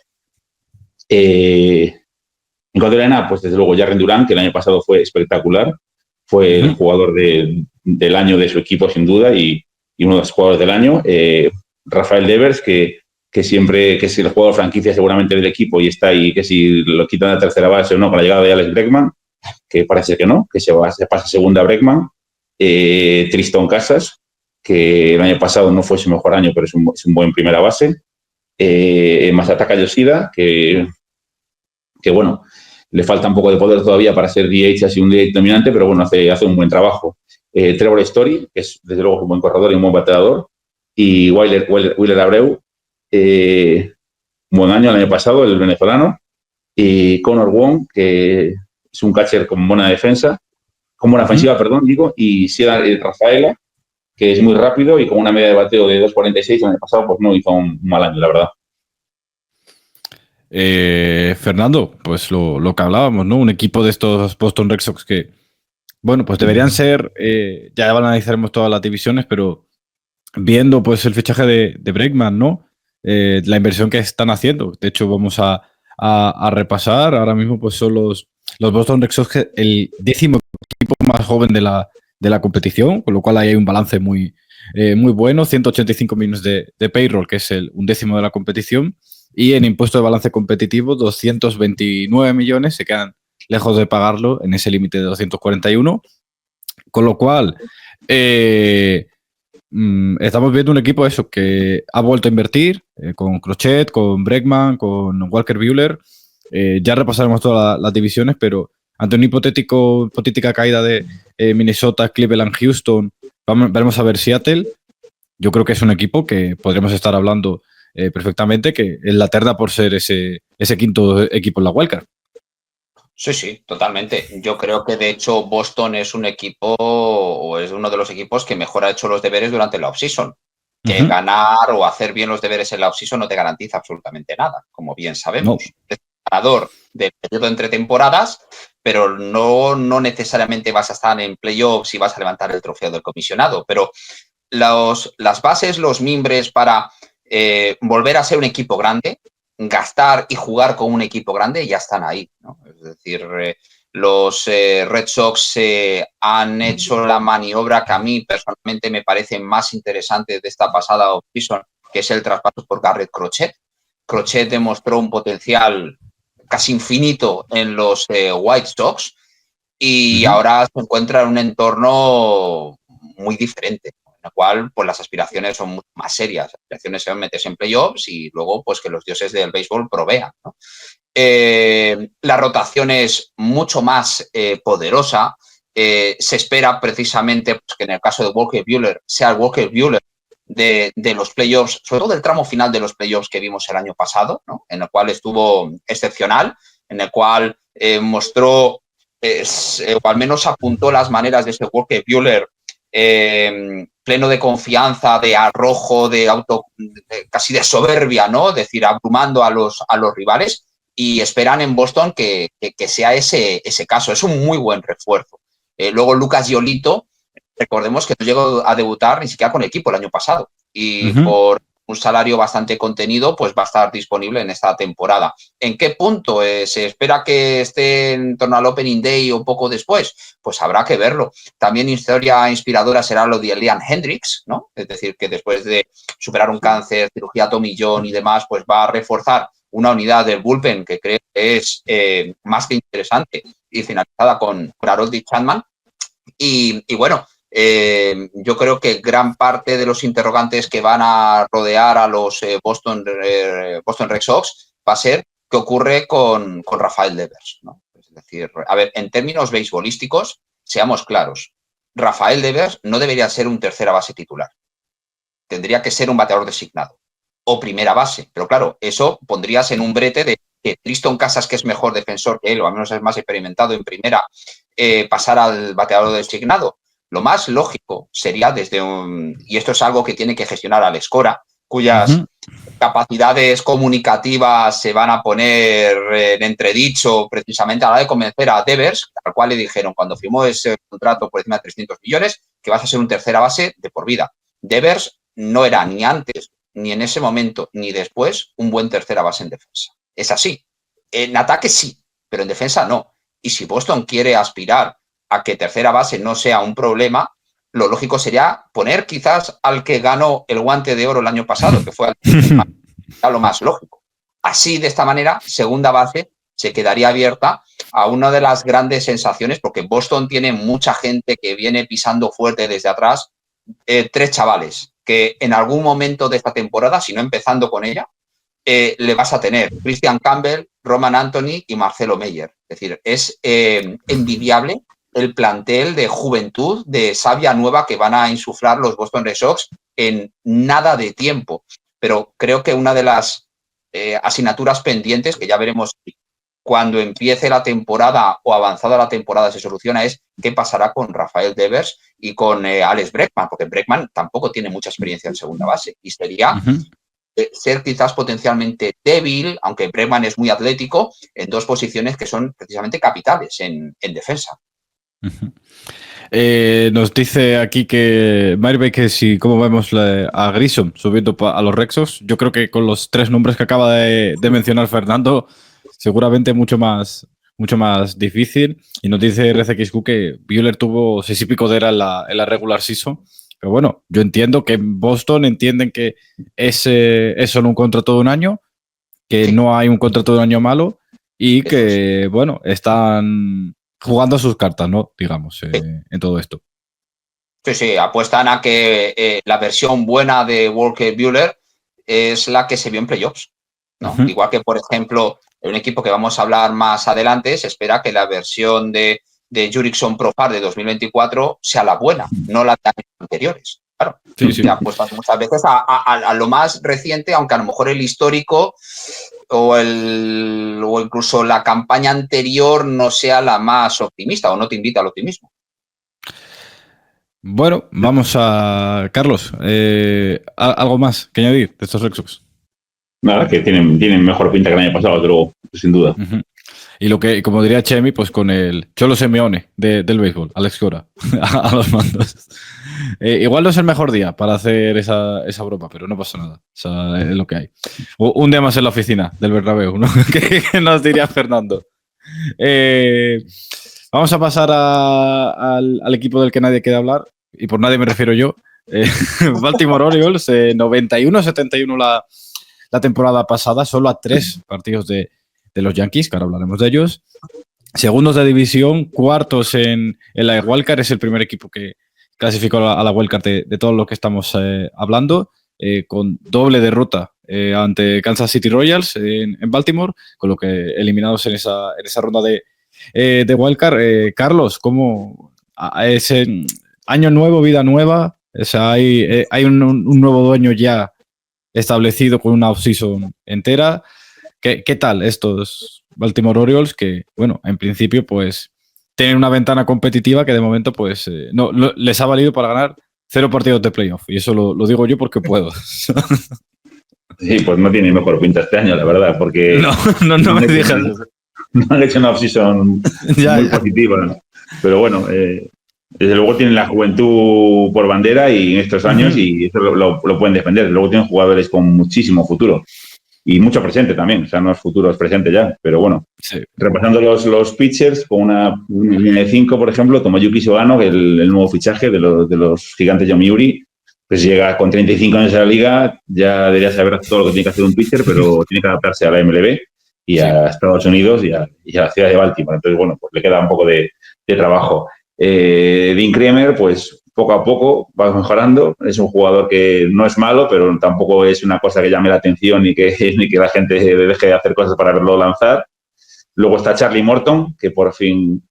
En cuanto a la ENA, pues desde luego Jarren Duran, que el año pasado fue espectacular, fue el jugador del año de su equipo sin duda y uno de los jugadores del año. Rafael Devers, que siempre, que es el jugador franquicia seguramente del equipo y está ahí, que si lo quitan a tercera base o no con la llegada de Alex Bregman, que parece que no, que se pasa a segunda Bregman. Tristan Casas, que el año pasado no fue su mejor año, pero es un buen primera base. Masataka Yoshida, que bueno, le falta un poco de poder todavía para ser DH, así un DH dominante, pero bueno, hace un buen trabajo. Trevor Story, que es desde luego un buen corredor y un buen bateador. Y Wheeler Abreu, un buen año el año pasado, el venezolano. Y Connor Wong, que es un catcher con buena defensa, con buena ofensiva, digo. Y Sierra Rafaela, que es muy rápido y con una media de bateo de 2.46 el año pasado, pues no hizo un mal año, la verdad. Fernando, pues lo que hablábamos, ¿no? Un equipo de estos Boston Red Sox que, bueno, pues deberían ser, ya analizaremos todas las divisiones, pero viendo pues el fichaje de Bregman, ¿no? La inversión que están haciendo. De hecho, vamos a repasar. Ahora mismo pues son los Boston Red Sox el 10º equipo más joven de la competición, con lo cual ahí hay un balance muy bueno. 185 millones de payroll, que es el 11º de la competición. Y en impuesto de balance competitivo, 229 millones, se quedan lejos de pagarlo en ese límite de 241. Con lo cual, estamos viendo un equipo eso que ha vuelto a invertir con Crochet, con Bregman, con Walker Buehler. Ya repasaremos todas las divisiones, pero ante una hipotética caída de Minnesota, Cleveland, Houston, veremos a ver Seattle. Yo creo que es un equipo que podríamos estar hablando perfectamente, que es la terna por ser ese quinto equipo en la wildcard. Sí, totalmente. Yo creo que de hecho Boston es un equipo o es uno de los equipos que mejor ha hecho los deberes durante la offseason. Que ganar o hacer bien los deberes en la offseason no te garantiza absolutamente nada, como bien sabemos. No. Es ganador del periodo entre temporadas, pero no necesariamente vas a estar en playoffs y vas a levantar el trofeo del comisionado. Pero las bases, los mimbres para volver a ser un equipo grande, gastar y jugar con un equipo grande ya están ahí, ¿no? Es decir, los Red Sox han hecho la maniobra que a mí personalmente me parece más interesante de esta pasada offseason, que es el traspaso por Garrett Crochet. Crochet demostró un potencial casi infinito en los White Sox y ahora se encuentra en un entorno muy diferente, en el cual pues, las aspiraciones son mucho más serias. Las aspiraciones son meterse en playoffs y luego pues, que los dioses del béisbol provean, ¿no? La rotación es mucho más poderosa. Se espera precisamente pues, que en el caso de Walker Buehler sea el Walker Buehler de los playoffs, sobre todo del tramo final de los playoffs que vimos el año pasado, ¿no? En el cual estuvo excepcional, en el cual mostró, o al menos apuntó las maneras de ese Walker Buehler pleno de confianza, de arrojo, casi de soberbia, ¿no? Es decir, abrumando a los rivales, y esperan en Boston que sea ese caso. Es un muy buen refuerzo. Luego Lucas Giolito, recordemos que no llegó a debutar ni siquiera con el equipo el año pasado, y por un salario bastante contenido, pues va a estar disponible en esta temporada. ¿En qué punto? ¿Se espera que esté en torno al Opening Day o un poco después? Pues habrá que verlo. También historia inspiradora será lo de Liam Hendricks, ¿no? Es decir, que después de superar un cáncer, cirugía Tommy John y demás, pues va a reforzar una unidad del bullpen que creo que es más que interesante, y finalizada con Harold Chapman. Y bueno, yo creo que gran parte de los interrogantes que van a rodear a los Boston Red Sox va a ser qué ocurre con Rafael Devers, ¿no? Es decir, a ver, en términos beisbolísticos, seamos claros, Rafael Devers no debería ser un tercera base titular. Tendría que ser un bateador designado o primera base. Pero claro, eso pondrías en un brete de que Triston Casas, que es mejor defensor que él, o al menos es más experimentado en primera, pasar al bateador designado. Lo más lógico sería y esto es algo que tiene que gestionar Alex Cora, cuyas capacidades comunicativas se van a poner en entredicho precisamente a la hora de convencer a Devers, al cual le dijeron cuando firmó ese contrato por encima de 300 millones que vas a ser un tercera base de por vida. Devers no era ni antes, ni en ese momento, ni después un buen tercera base en defensa. Es así. En ataque sí, pero en defensa no. Y si Boston quiere aspirar a que tercera base no sea un problema, lo lógico sería poner quizás al que ganó el Guante de Oro el año pasado, que fue lo más lógico. Así, de esta manera, segunda base se quedaría abierta a una de las grandes sensaciones, porque Boston tiene mucha gente que viene pisando fuerte desde atrás, 3 chavales que en algún momento de esta temporada, si no empezando con ella, le vas a tener Christian Campbell, Roman Anthony y Marcelo Meyer. Es decir, es envidiable el plantel de juventud, de savia nueva que van a insuflar los Boston Red Sox en nada de tiempo. Pero creo que una de las asignaturas pendientes, que ya veremos cuando empiece la temporada o avanzada la temporada se soluciona, es qué pasará con Rafael Devers y con Alex Bregman, porque Bregman tampoco tiene mucha experiencia en segunda base y sería ser quizás potencialmente débil, aunque Bregman es muy atlético, en 2 posiciones que son precisamente capitales en defensa. Nos dice aquí que Maribel, que si cómo vemos a Grissom subiendo a los Red Sox. Yo creo que con los 3 nombres que acaba de mencionar Fernando, seguramente mucho más difícil. Y nos dice RCXQ que Buehler tuvo 6 y pico de era en la regular season. Pero bueno, yo entiendo que en Boston entienden que es solo un contrato de un año, que no hay un contrato de un año malo y que, bueno, están jugando sus cartas, ¿no? Digamos, en todo esto. Sí, apuestan a que la versión buena de Walker Buehler es la que se vio en playoffs, ¿no? Igual que, por ejemplo, en un equipo que vamos a hablar más adelante, se espera que la versión de Jurickson Profar de 2024 sea la buena, no la de años anteriores. Claro, sí. Apuestan muchas veces a lo más reciente, aunque a lo mejor el histórico o incluso la campaña anterior no sea la más optimista o no te invita al optimismo. Bueno, vamos a... Carlos, ¿algo más que añadir de estos Red Sox? Nada, que tienen mejor pinta que el año pasado, luego, sin duda. Y lo que, como diría Chemi, pues con el Cholo Simeone del béisbol, Alex Cora, a los mandos. Igual no es el mejor día para hacer esa broma, pero no pasa nada. O sea, es lo que hay. Un día más en la oficina del Bernabéu, ¿no? ¿Qué nos diría Fernando? Vamos a pasar al equipo del que nadie quiere hablar, y por nadie me refiero yo. Baltimore Orioles, 91-71 la temporada pasada, solo a 3 partidos de los Yankees, que ahora hablaremos de ellos. Segundos de división, cuartos en la wildcard, es el primer equipo que clasificó a la wildcard de todo lo que estamos hablando, con doble derrota ante Kansas City Royals en Baltimore, con lo que eliminados en esa ronda de wildcard. Carlos, ¿cómo ese año nuevo, vida nueva? O sea, hay un nuevo dueño ya establecido con una off-season entera. ¿Qué tal estos Baltimore Orioles? Que, bueno, en principio, pues, tienen una ventana competitiva que de momento, pues, les ha valido para ganar 0 partidos de playoff. Y eso lo digo yo porque puedo. Sí, pues no tiene mejor pinta este año, la verdad, porque no me digas. No han hecho una off-season muy positiva. Pero bueno, desde luego tienen la juventud por bandera y en estos años y eso lo pueden defender. Luego tienen jugadores con muchísimo futuro y mucho presente también. O sea, no es futuro, es presente ya. Pero bueno, repasando los pitchers, con una línea de 5, por ejemplo, Tomoyuki Sogano, que el nuevo fichaje de los gigantes Yomiuri, pues llega con 35 años a la liga, ya debería saber todo lo que tiene que hacer un pitcher, pero tiene que adaptarse a la MLB y a Estados Unidos y a la ciudad de Baltimore. Entonces, bueno, pues le queda un poco de trabajo. Dean Kremer, pues poco a poco va mejorando. Es un jugador que no es malo, pero tampoco es una cosa que llame la atención ni que la gente deje de hacer cosas para verlo lanzar. Luego está Charlie Morton, que por fin,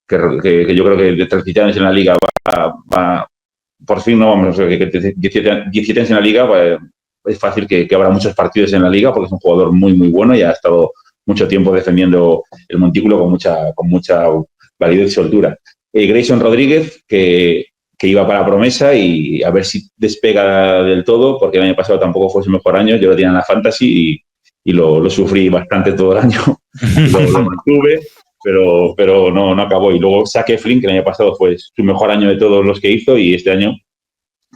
que yo creo que de 37 años en la liga va por fin, no vamos a ver, que 17 años en la liga, es fácil que habrá muchos partidos en la liga porque es un jugador muy, muy bueno y ha estado mucho tiempo defendiendo el montículo con mucha validez y soltura. Grayson Rodríguez, que iba para promesa y a ver si despega del todo, porque el año pasado tampoco fue su mejor año. Yo lo tenía en la fantasy y lo sufrí bastante todo el año. lo mantuve, pero no acabó. Y luego Zach Eflin, que el año pasado fue su mejor año de todos los que hizo y este año,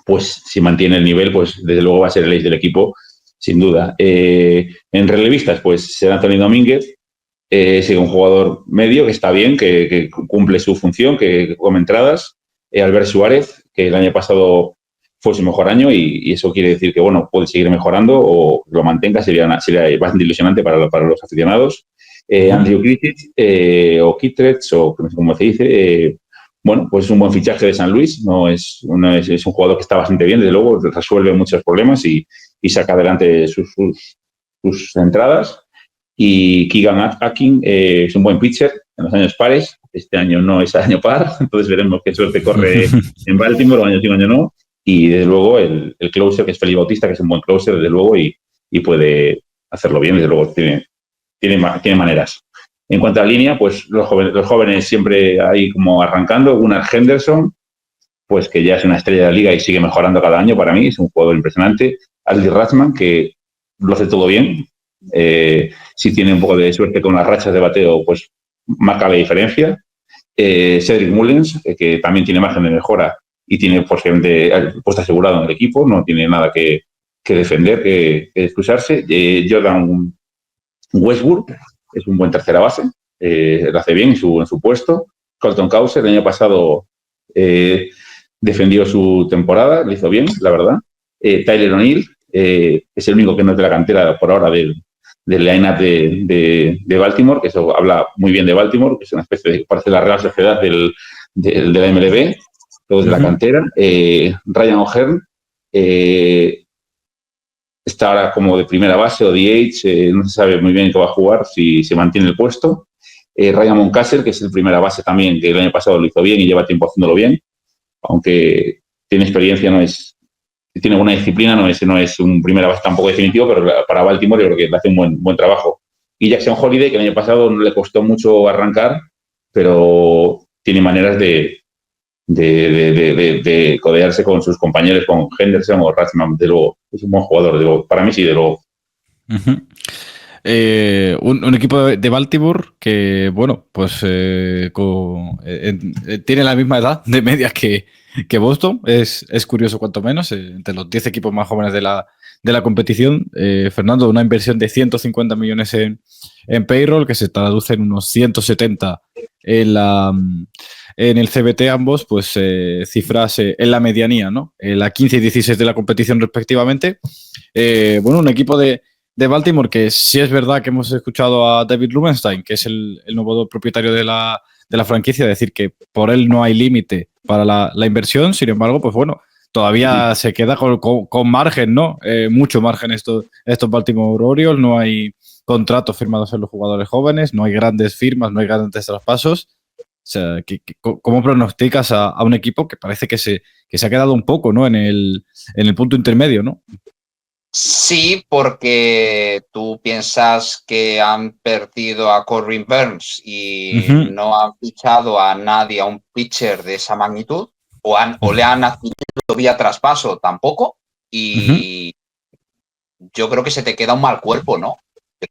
pues si mantiene el nivel, pues desde luego va a ser el ace del equipo, sin duda. En relevistas, pues será Anthony Domínguez, sigue un jugador medio que está bien, que cumple su función, que come entradas. Albert Suárez, que el año pasado fue su mejor año y eso quiere decir que, bueno, puede seguir mejorando o lo mantenga, sería bastante ilusionante para los aficionados. Andrew Kittredge, o Kittredge, o no sé cómo se dice, bueno, pues es un buen fichaje de San Luis, es un jugador que está bastante bien, desde luego, resuelve muchos problemas y saca adelante sus entradas. Y Keegan Akin es un buen pitcher en los años pares. Este año no es año par, entonces veremos qué suerte corre en Baltimore, año sí, año no. Y desde luego el closer, que es Felipe Bautista, que es un buen closer, desde luego, y puede hacerlo bien, desde luego tiene maneras. En cuanto a línea, pues los jóvenes siempre ahí como arrancando. Gunnar Henderson, pues que ya es una estrella de la liga y sigue mejorando cada año para mí, es un jugador impresionante. Aldi Ratzman, que lo hace todo bien. Si tiene un poco de suerte con las rachas de bateo, pues marca la diferencia. Cedric Mullins, que también tiene margen de mejora y tiene posiblemente el puesto asegurado en el equipo, no tiene nada que defender, que excusarse. Jordan Westbrook es un buen tercera base, lo hace bien en su puesto. Colton Cowser, el año pasado defendió su temporada, lo hizo bien, la verdad. Tyler O'Neill, es el único que no es de la cantera por ahora del line-up de Baltimore, que eso habla muy bien de Baltimore, que es una especie de, parece la Real Sociedad de la MLB, todos de la cantera. Ryan O'Hearn está ahora como de primera base o DH, no se sabe muy bien qué va a jugar, si se mantiene el puesto. Ryan Mountcastle, que es el primera base también, que el año pasado lo hizo bien y lleva tiempo haciéndolo bien, aunque tiene experiencia, tiene buena disciplina, no es un primera base tampoco definitivo, pero para Baltimore yo creo que le hace un buen trabajo. Y Jackson Holiday, que el año pasado no le costó mucho arrancar, pero tiene maneras de codearse con sus compañeros, con Henderson o Ratzman. De luego, es un buen jugador, de luego. Para mí sí, de luego. Un equipo de Baltimore que, bueno, pues tiene la misma edad de media que Boston. Es curioso, cuanto menos, entre los 10 equipos más jóvenes de la competición. Fernando, una inversión de 150 millones en payroll, que se traduce en unos 170 en el CBT, ambos, pues cifras en la medianía, ¿no? La 15 y 16 de la competición respectivamente. Bueno, un equipo de Baltimore, que sí es verdad que hemos escuchado a David Rubenstein, que es el nuevo propietario de la franquicia, decir que por él no hay límite para la inversión. Sin embargo, pues bueno, todavía se queda con margen, ¿no? Mucho margen estos Baltimore Orioles. No hay contratos firmados en los jugadores jóvenes, no hay grandes firmas, no hay grandes traspasos. sea, ¿cómo pronosticas a un equipo que parece que se ha quedado un poco, ¿no? en el punto intermedio, ¿no? Sí, porque tú piensas que han perdido a Corbin Burns y no han fichado a nadie, a un pitcher de esa magnitud, o le han adquirido vía traspaso tampoco, y yo creo que se te queda un mal cuerpo, ¿no?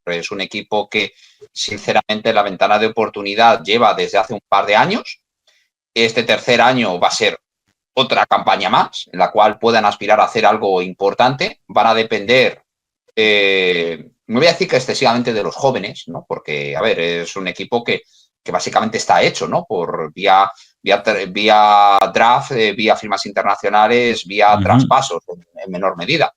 Es un equipo que, sinceramente, la ventana de oportunidad lleva desde hace un par de años. Este tercer año va a ser otra campaña más en la cual puedan aspirar a hacer algo importante. Van a depender, no voy a decir que excesivamente de los jóvenes, ¿no? Porque, a ver, es un equipo que básicamente está hecho, ¿no? Por vía draft, vía firmas internacionales, vía traspasos en menor medida.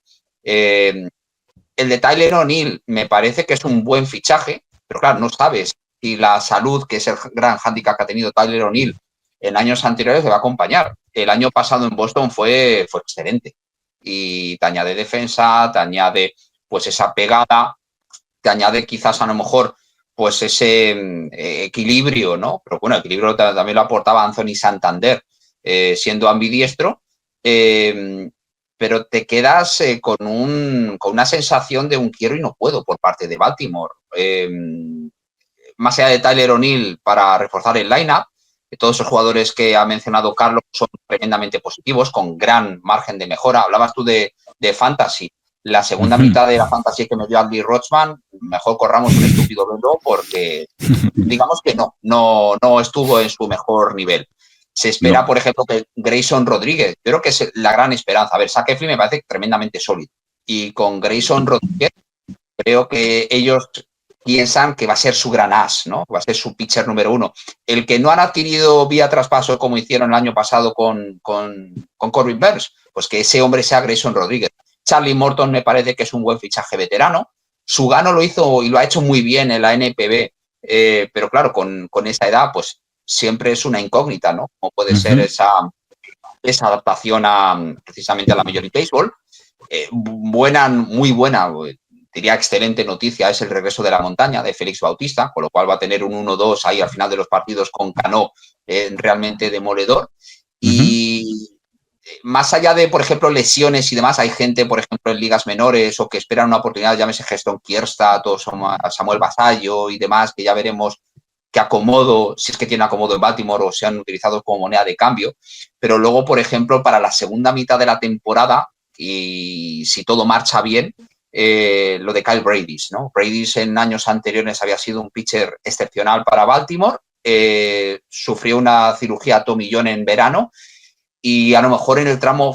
El de Tyler O'Neill me parece que es un buen fichaje, pero claro, no sabes si la salud, que es el gran hándicap que ha tenido Tyler O'Neill en años anteriores, le va a acompañar. El año pasado en Boston fue excelente y te añade defensa, te añade pues esa pegada, te añade quizás a lo mejor pues ese equilibrio, ¿no? Pero bueno, equilibrio también lo aportaba Anthony Santander, siendo ambidiestro, pero te quedas con una sensación de un quiero y no puedo por parte de Baltimore. Más allá de Tyler O'Neill para reforzar el line-up, todos esos jugadores que ha mencionado Carlos son tremendamente positivos, con gran margen de mejora. Hablabas tú de Fantasy. La segunda mitad de la Fantasy que me dio Andy Rochman, mejor corramos un estúpido velo porque digamos que no estuvo en su mejor nivel. Se espera, por ejemplo, que Grayson Rodríguez, yo creo que es la gran esperanza. A ver, Zach Eflin me parece tremendamente sólido. Y con Grayson Rodríguez, creo que ellos piensan que va a ser su gran as, ¿no? Va a ser su pitcher número uno. El que no han adquirido vía traspaso como hicieron el año pasado con Corbin Burns, pues que ese hombre sea Grayson Rodríguez. Charlie Morton me parece que es un buen fichaje veterano. Sugano lo hizo y lo ha hecho muy bien en la NPB, pero claro, con esa edad, pues siempre es una incógnita, ¿no? Cómo puede ser esa adaptación precisamente a la Major League Baseball. Muy buena, diría excelente noticia, es el regreso de la montaña de Félix Bautista, con lo cual va a tener un 1-2 ahí al final de los partidos con Cano realmente demoledor. Y más allá de, por ejemplo, lesiones y demás, hay gente, por ejemplo, en ligas menores o que esperan una oportunidad, llámese Geston Kierstad o Samuel Basallo y demás, que ya veremos qué acomodo, si es que tiene acomodo en Baltimore o se han utilizado como moneda de cambio. Pero luego, por ejemplo, para la segunda mitad de la temporada, y si todo marcha bien, lo de Kyle Bradish, ¿no? Bradish en años anteriores había sido un pitcher excepcional para Baltimore, sufrió una cirugía tomillón en verano y a lo mejor en el tramo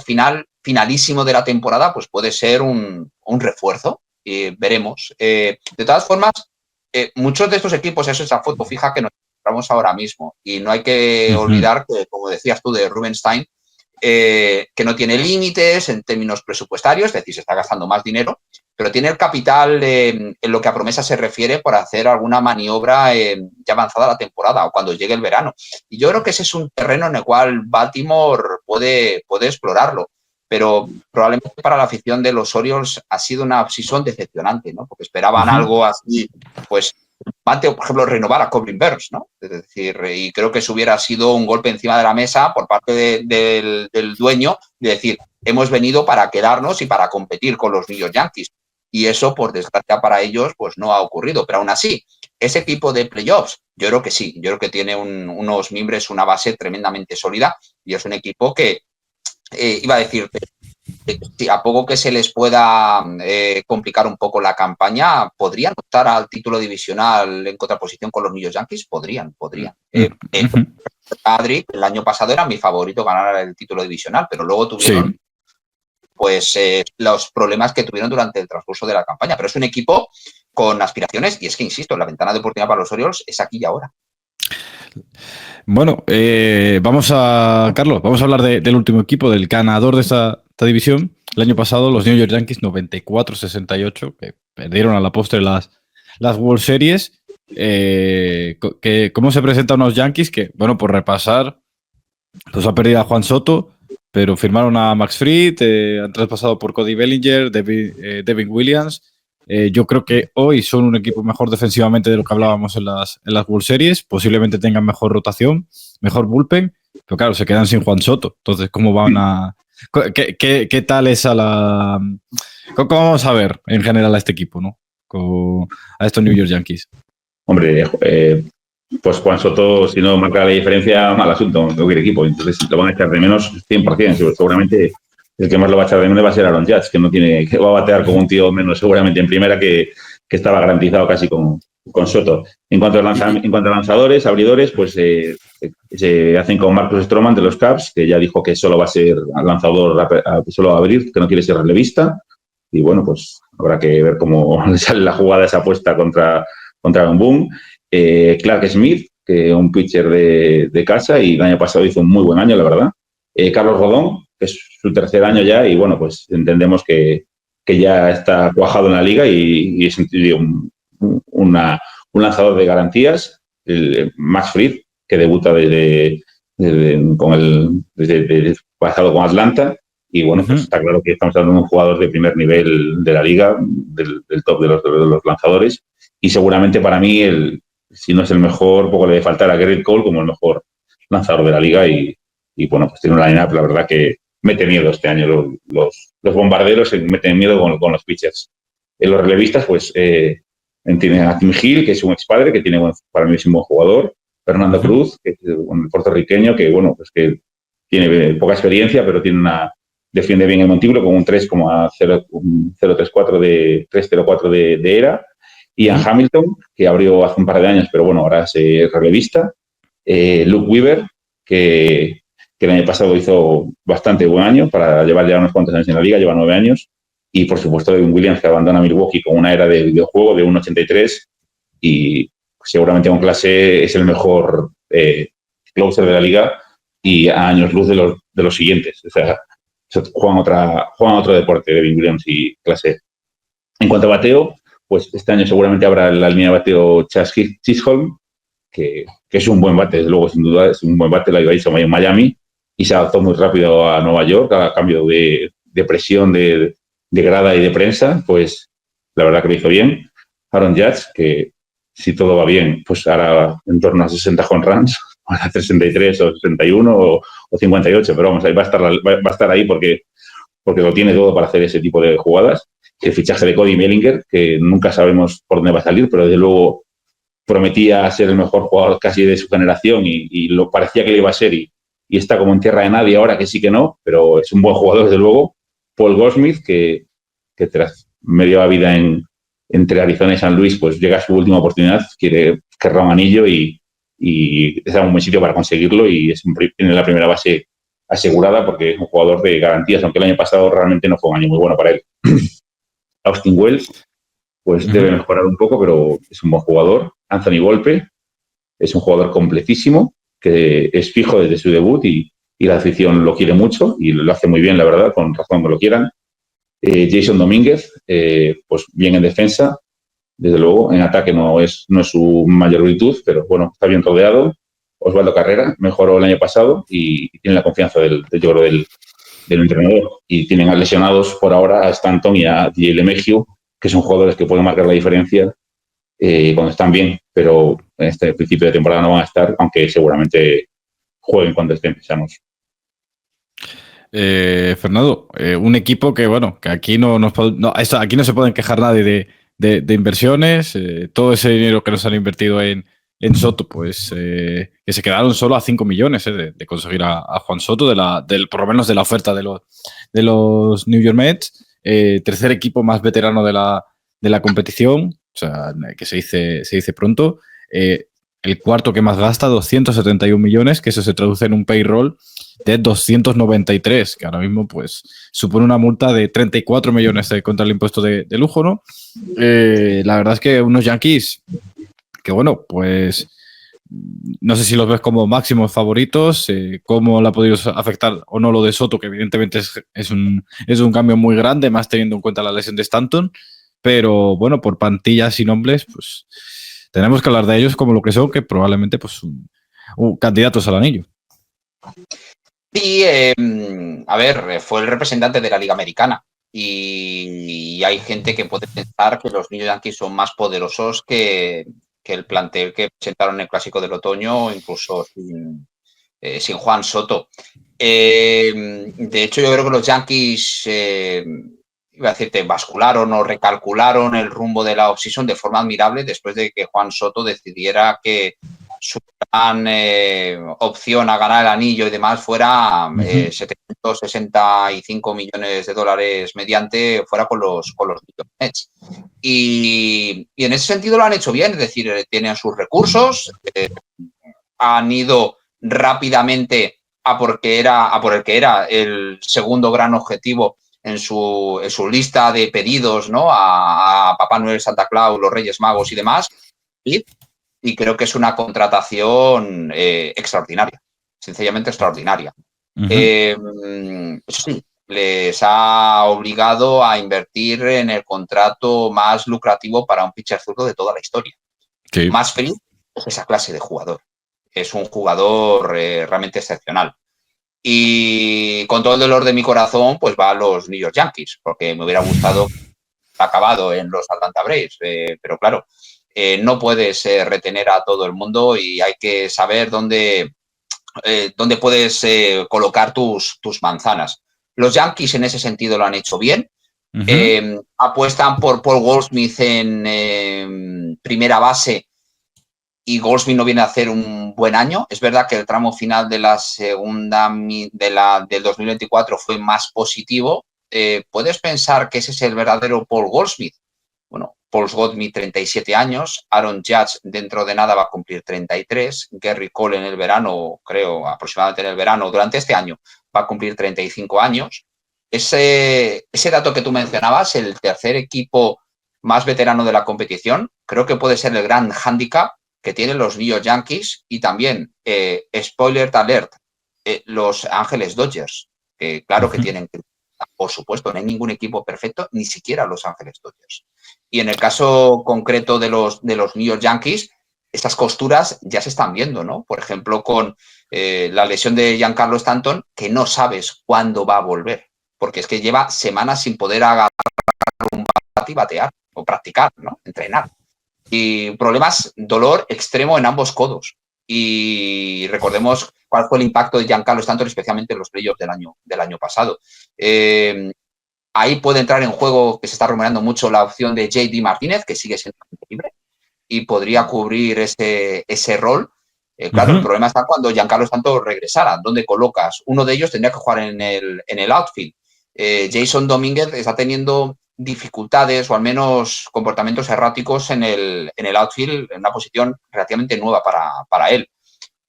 finalísimo de la temporada pues puede ser un refuerzo, veremos. De todas formas, muchos de estos equipos, eso es la foto fija que nos encontramos ahora mismo y no hay que olvidar que, como decías tú de Rubenstein, que no tiene límites en términos presupuestarios, es decir, se está gastando más dinero, pero tiene el capital en lo que a promesa se refiere para hacer alguna maniobra ya avanzada la temporada o cuando llegue el verano. Y yo creo que ese es un terreno en el cual Baltimore puede explorarlo, pero probablemente para la afición de los Orioles ha sido una off-season decepcionante, ¿no? Porque esperaban algo así, pues, por ejemplo, renovar a Corbin Burns, ¿no? Es decir, y creo que eso hubiera sido un golpe encima de la mesa por parte del dueño de decir, hemos venido para quedarnos y para competir con los New York Yankees. Y eso, por desgracia para ellos, pues no ha ocurrido. Pero aún así, ese equipo de playoffs, yo creo que sí. Yo creo que tiene unos miembros, una base tremendamente sólida y es un equipo que, iba a decirte, a poco que se les pueda complicar un poco la campaña, ¿podrían optar al título divisional en contraposición con los New York Yankees? Podrían. Adri, el año pasado era mi favorito ganar el título divisional, pero luego tuvieron pues los problemas que tuvieron durante el transcurso de la campaña. Pero es un equipo con aspiraciones y es que, insisto, la ventana de oportunidad para los Orioles es aquí y ahora. Bueno, vamos a hablar del último equipo, del ganador de esta división. El año pasado los New York Yankees 94-68, que perdieron a la postre las World Series. ¿Cómo se presentan unos Yankees? Que, bueno, por repasar, pues ha perdido a Juan Soto, pero firmaron a Max Fried, han traspasado por Cody Bellinger, Devin Williams Yo creo que hoy son un equipo mejor defensivamente de lo que hablábamos en las World Series. Posiblemente tengan mejor rotación, mejor bullpen, pero claro, se quedan sin Juan Soto. Entonces, ¿cómo van a...? ¿Qué tal es a la...? ¿Cómo vamos a ver en general a este equipo, ¿no? A estos New York Yankees. Hombre, pues Juan Soto, si no marca la diferencia, mal asunto, no cualquier equipo. Entonces lo van a echar de menos 100%. Seguramente el que más lo va a echar de menos va a ser Aaron Judge, que va a batear como un tío menos seguramente en primera, que estaba garantizado casi con Soto. En cuanto a lanzadores, abridores, pues se hacen con Marcus Stroman de los Cubs, que ya dijo que solo va a ser lanzador, solo va a abrir, que no quiere ser relevista. Y bueno, pues habrá que ver cómo sale la jugada esa apuesta contra Aaron Boone. Clark Smith, que es un pitcher de casa y el año pasado hizo un muy buen año, la verdad. Carlos Rodón, que es su tercer año ya y bueno, pues entendemos que ya está cuajado en la liga y es un lanzador de garantías. Max Fried, que debuta desde pasado con Atlanta. Y bueno, pues está claro que estamos hablando de un jugador de primer nivel de la liga, del top de los lanzadores. Y seguramente para mí, si no es el mejor, poco le debe faltar a Gerrit Cole como el mejor lanzador de la liga. Y bueno, pues tiene una line-up, la verdad, que mete miedo este año. Los bombarderos meten miedo con los pitchers. En los relevistas, pues tiene a Tim Hill, que es un expadre, que tiene, para mí es un buen jugador. Fernando Cruz, que es un puertorriqueño, que bueno, pues que tiene poca experiencia, pero defiende bien el montículo con un 3,034 de ERA. Ian Hamilton, que abrió hace un par de años, pero bueno, ahora es relevista. Luke Weaver, que el año pasado hizo bastante buen año para llevar ya unos cuantos años en la liga, lleva 9 años. Y por supuesto, Devin Williams, que abandona Milwaukee con una era de videojuego de 1,83 y seguramente con clase es el mejor closer de la liga y a años luz de los siguientes. O sea, juegan otro deporte, Devin Williams y clase. En cuanto a bateo, pues este año seguramente habrá la línea de bateo Chas Chisholm, que es un buen bate, desde luego, sin duda, es un buen bate, la hizo en Miami y se adaptó muy rápido a Nueva York, a cambio de presión de grada y de prensa, pues la verdad que lo hizo bien. Aaron Judge, que si todo va bien, pues hará en torno a 60 home runs, a 63 o 61 o 58, pero vamos, ahí va a estar ahí porque lo tiene todo para hacer ese tipo de jugadas. El fichaje de Cody Bellinger, que nunca sabemos por dónde va a salir, pero desde luego prometía ser el mejor jugador casi de su generación y lo parecía que le iba a ser y está como en tierra de nadie ahora, que sí que no, pero es un buen jugador desde luego. Paul Goldschmidt, que tras media vida entre Arizona y San Luis, pues llega a su última oportunidad, querrá un anillo y está en un buen sitio para conseguirlo y tiene la primera base asegurada porque es un jugador de garantías, aunque el año pasado realmente no fue un año muy bueno para él. Austin Wells, pues debe mejorar un poco, pero es un buen jugador. Anthony Volpe es un jugador completísimo, que es fijo desde su debut y la afición lo quiere mucho y lo hace muy bien, la verdad, con razón que lo quieran. Jason Domínguez, pues bien en defensa, desde luego, en ataque no es su mayor virtud, pero bueno, está bien rodeado. Osvaldo Carrera mejoró el año pasado y tiene la confianza del entrenador. Y tienen lesionados por ahora a Stanton y a DJ LeMahieu, que son jugadores que pueden marcar la diferencia cuando están bien, pero en este principio de temporada no van a estar, aunque seguramente jueguen cuando estén, pensamos. Fernando, un equipo que, bueno, que aquí aquí no se pueden quejar nadie de inversiones, todo ese dinero que nos han invertido en Soto, pues que se quedaron solo a 5 millones de conseguir a Juan Soto, por lo menos de la oferta de los New York Mets, tercer equipo más veterano de la competición, o sea, que se dice pronto, el cuarto que más gasta, 271 millones, que eso se traduce en un payroll de 293, que ahora mismo pues supone una multa de 34 millones contra el impuesto de lujo, ¿no? La verdad es que unos Yankees que, bueno, pues no sé si los ves como máximos favoritos, cómo le ha podido afectar o no lo de Soto, que evidentemente es un cambio muy grande, más teniendo en cuenta la lesión de Stanton, pero bueno, por plantillas y nombres, pues tenemos que hablar de ellos como lo que son, que probablemente pues candidatos al anillo. Sí, a ver, fue el representante de la Liga Americana y hay gente que puede pensar que los New York Yankees son más poderosos que el plantel que presentaron en el Clásico del Otoño, incluso sin Juan Soto. De hecho, yo creo que los Yankees, iba a decirte, bascularon o recalcularon el rumbo de la offseason de forma admirable después de que Juan Soto decidiera que su gran opción a ganar el anillo y demás fuera 765 millones de dólares mediante fuera con los New York Mets. Y en ese sentido lo han hecho bien, es decir, tienen sus recursos, han ido rápidamente a por el que era el segundo gran objetivo en su lista de pedidos, ¿no? A Papá Noel, Santa Claus, los Reyes Magos y demás. Y creo que es una contratación extraordinaria, sencillamente extraordinaria. Eso sí, les ha obligado a invertir en el contrato más lucrativo para un pitcher zurdo de toda la historia. Sí. Más feliz es esa clase de jugador. Es un jugador realmente excepcional. Y con todo el dolor de mi corazón, pues va a los New York Yankees, porque me hubiera gustado acabado en los Atlanta Braves. Pero claro, no puedes retener a todo el mundo y hay que saber dónde puedes colocar tus manzanas. Los Yankees en ese sentido lo han hecho bien. Apuestan por Paul Goldschmidt en primera base y Goldschmidt no viene a hacer un buen año. Es verdad que el tramo final de la segunda del 2024 fue más positivo. ¿Puedes pensar que ese es el verdadero Paul Goldschmidt? Bueno, Paul Goldschmidt, 37 años. Aaron Judge dentro de nada va a cumplir 33. Gary Cole en el verano, creo, aproximadamente en el verano, durante este año, va a cumplir 35 años. Ese dato que tú mencionabas, el tercer equipo más veterano de la competición, creo que puede ser el gran hándicap que tienen los New York Yankees y también, spoiler alert, los Ángeles Dodgers, que claro que tienen, por supuesto, no hay ningún equipo perfecto, ni siquiera los Ángeles Dodgers. Y en el caso concreto de los New York Yankees, estas costuras ya se están viendo, ¿no? Por ejemplo, con la lesión de Giancarlo Stanton, que no sabes cuándo va a volver, porque es que lleva semanas sin poder agarrar un bate y batear, o practicar, ¿no? Entrenar. Y problemas, dolor extremo en ambos codos. Y recordemos cuál fue el impacto de Giancarlo Stanton, especialmente en los playoffs del año pasado. Ahí puede entrar en juego, que se está rumoreando mucho, la opción de J.D. Martínez, que sigue siendo libre, y podría cubrir ese rol. Claro, el problema está cuando Giancarlo Stanton regresara. ¿Dónde colocas? Uno de ellos tendría que jugar en el outfield. Jason Domínguez está teniendo dificultades o al menos comportamientos erráticos en el outfield, en una posición relativamente nueva para él.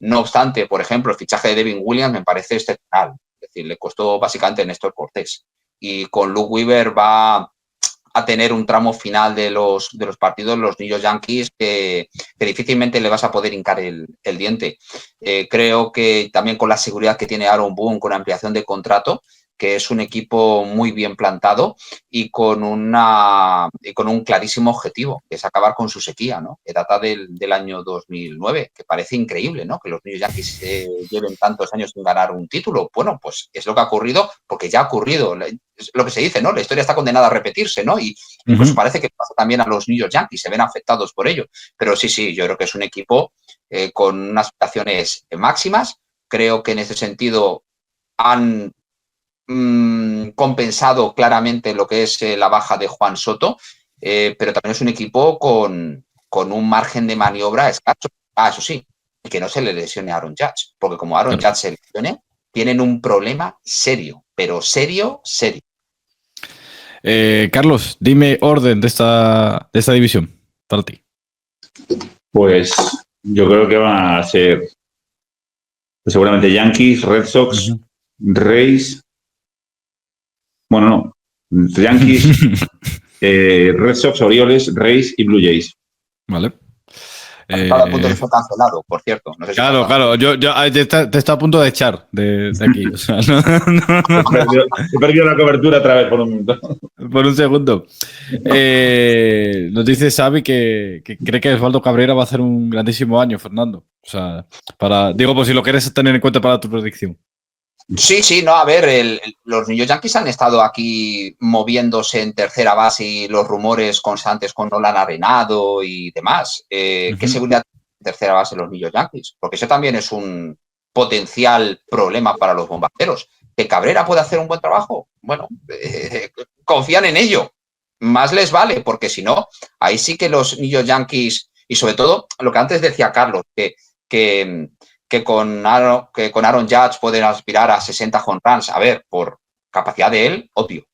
No obstante, por ejemplo, el fichaje de Devin Williams me parece excepcional. Es decir, le costó básicamente Néstor Cortés. Y con Luke Weaver va a tener un tramo final de los partidos, los New York Yankees, que difícilmente le vas a poder hincar el diente. Creo que también con la seguridad que tiene Aaron Boone con ampliación de contrato, que es un equipo muy bien plantado y con un clarísimo objetivo, que es acabar con su sequía, ¿no? Que data del año 2009, que parece increíble, ¿no? Que los New York Yankees lleven tantos años sin ganar un título. Bueno, pues es lo que ha ocurrido, porque ya ha ocurrido. Es lo que se dice, ¿no? La historia está condenada a repetirse, ¿no? Y incluso parece que pasa también a los New York Yankees, se ven afectados por ello. Pero sí, yo creo que es un equipo con unas aspiraciones máximas. Creo que en ese sentido han compensado claramente lo que es la baja de Juan Soto, pero también es un equipo con un margen de maniobra escaso. Eso sí, que no se le lesione a Aaron Judge, porque como Aaron Judge se lesione, tienen un problema serio, pero serio. Carlos, dime orden de esta división para ti. Pues yo creo que van a ser pues seguramente Yankees, Red Sox, Rays. Bueno, no. Yankees, Red Sox, Orioles, Rays y Blue Jays. Vale. Está a punto de ser cancelado, por cierto. No sé si claro. Yo te está a punto de echar de aquí. O sea, no. He perdido la cobertura otra vez por un minuto. Por un segundo. Nos dice Xavi que cree que Osvaldo Cabrera va a hacer un grandísimo año, Fernando. O sea, digo, pues si lo quieres tener en cuenta para tu predicción. Sí, no, a ver, los New York Yankees han estado aquí moviéndose en tercera base y los rumores constantes con Nolan Arenado y demás. ¿Qué seguridad tiene en tercera base los New York Yankees? Porque eso también es un potencial problema para los bombarderos. ¿Que Cabrera puede hacer un buen trabajo? Bueno, confían en ello. Más les vale, porque si no, ahí sí que los New York Yankees, y sobre todo lo que antes decía Carlos, que con Aaron Judge pueden aspirar a 60 home runs. A ver, por capacidad de él, obvio.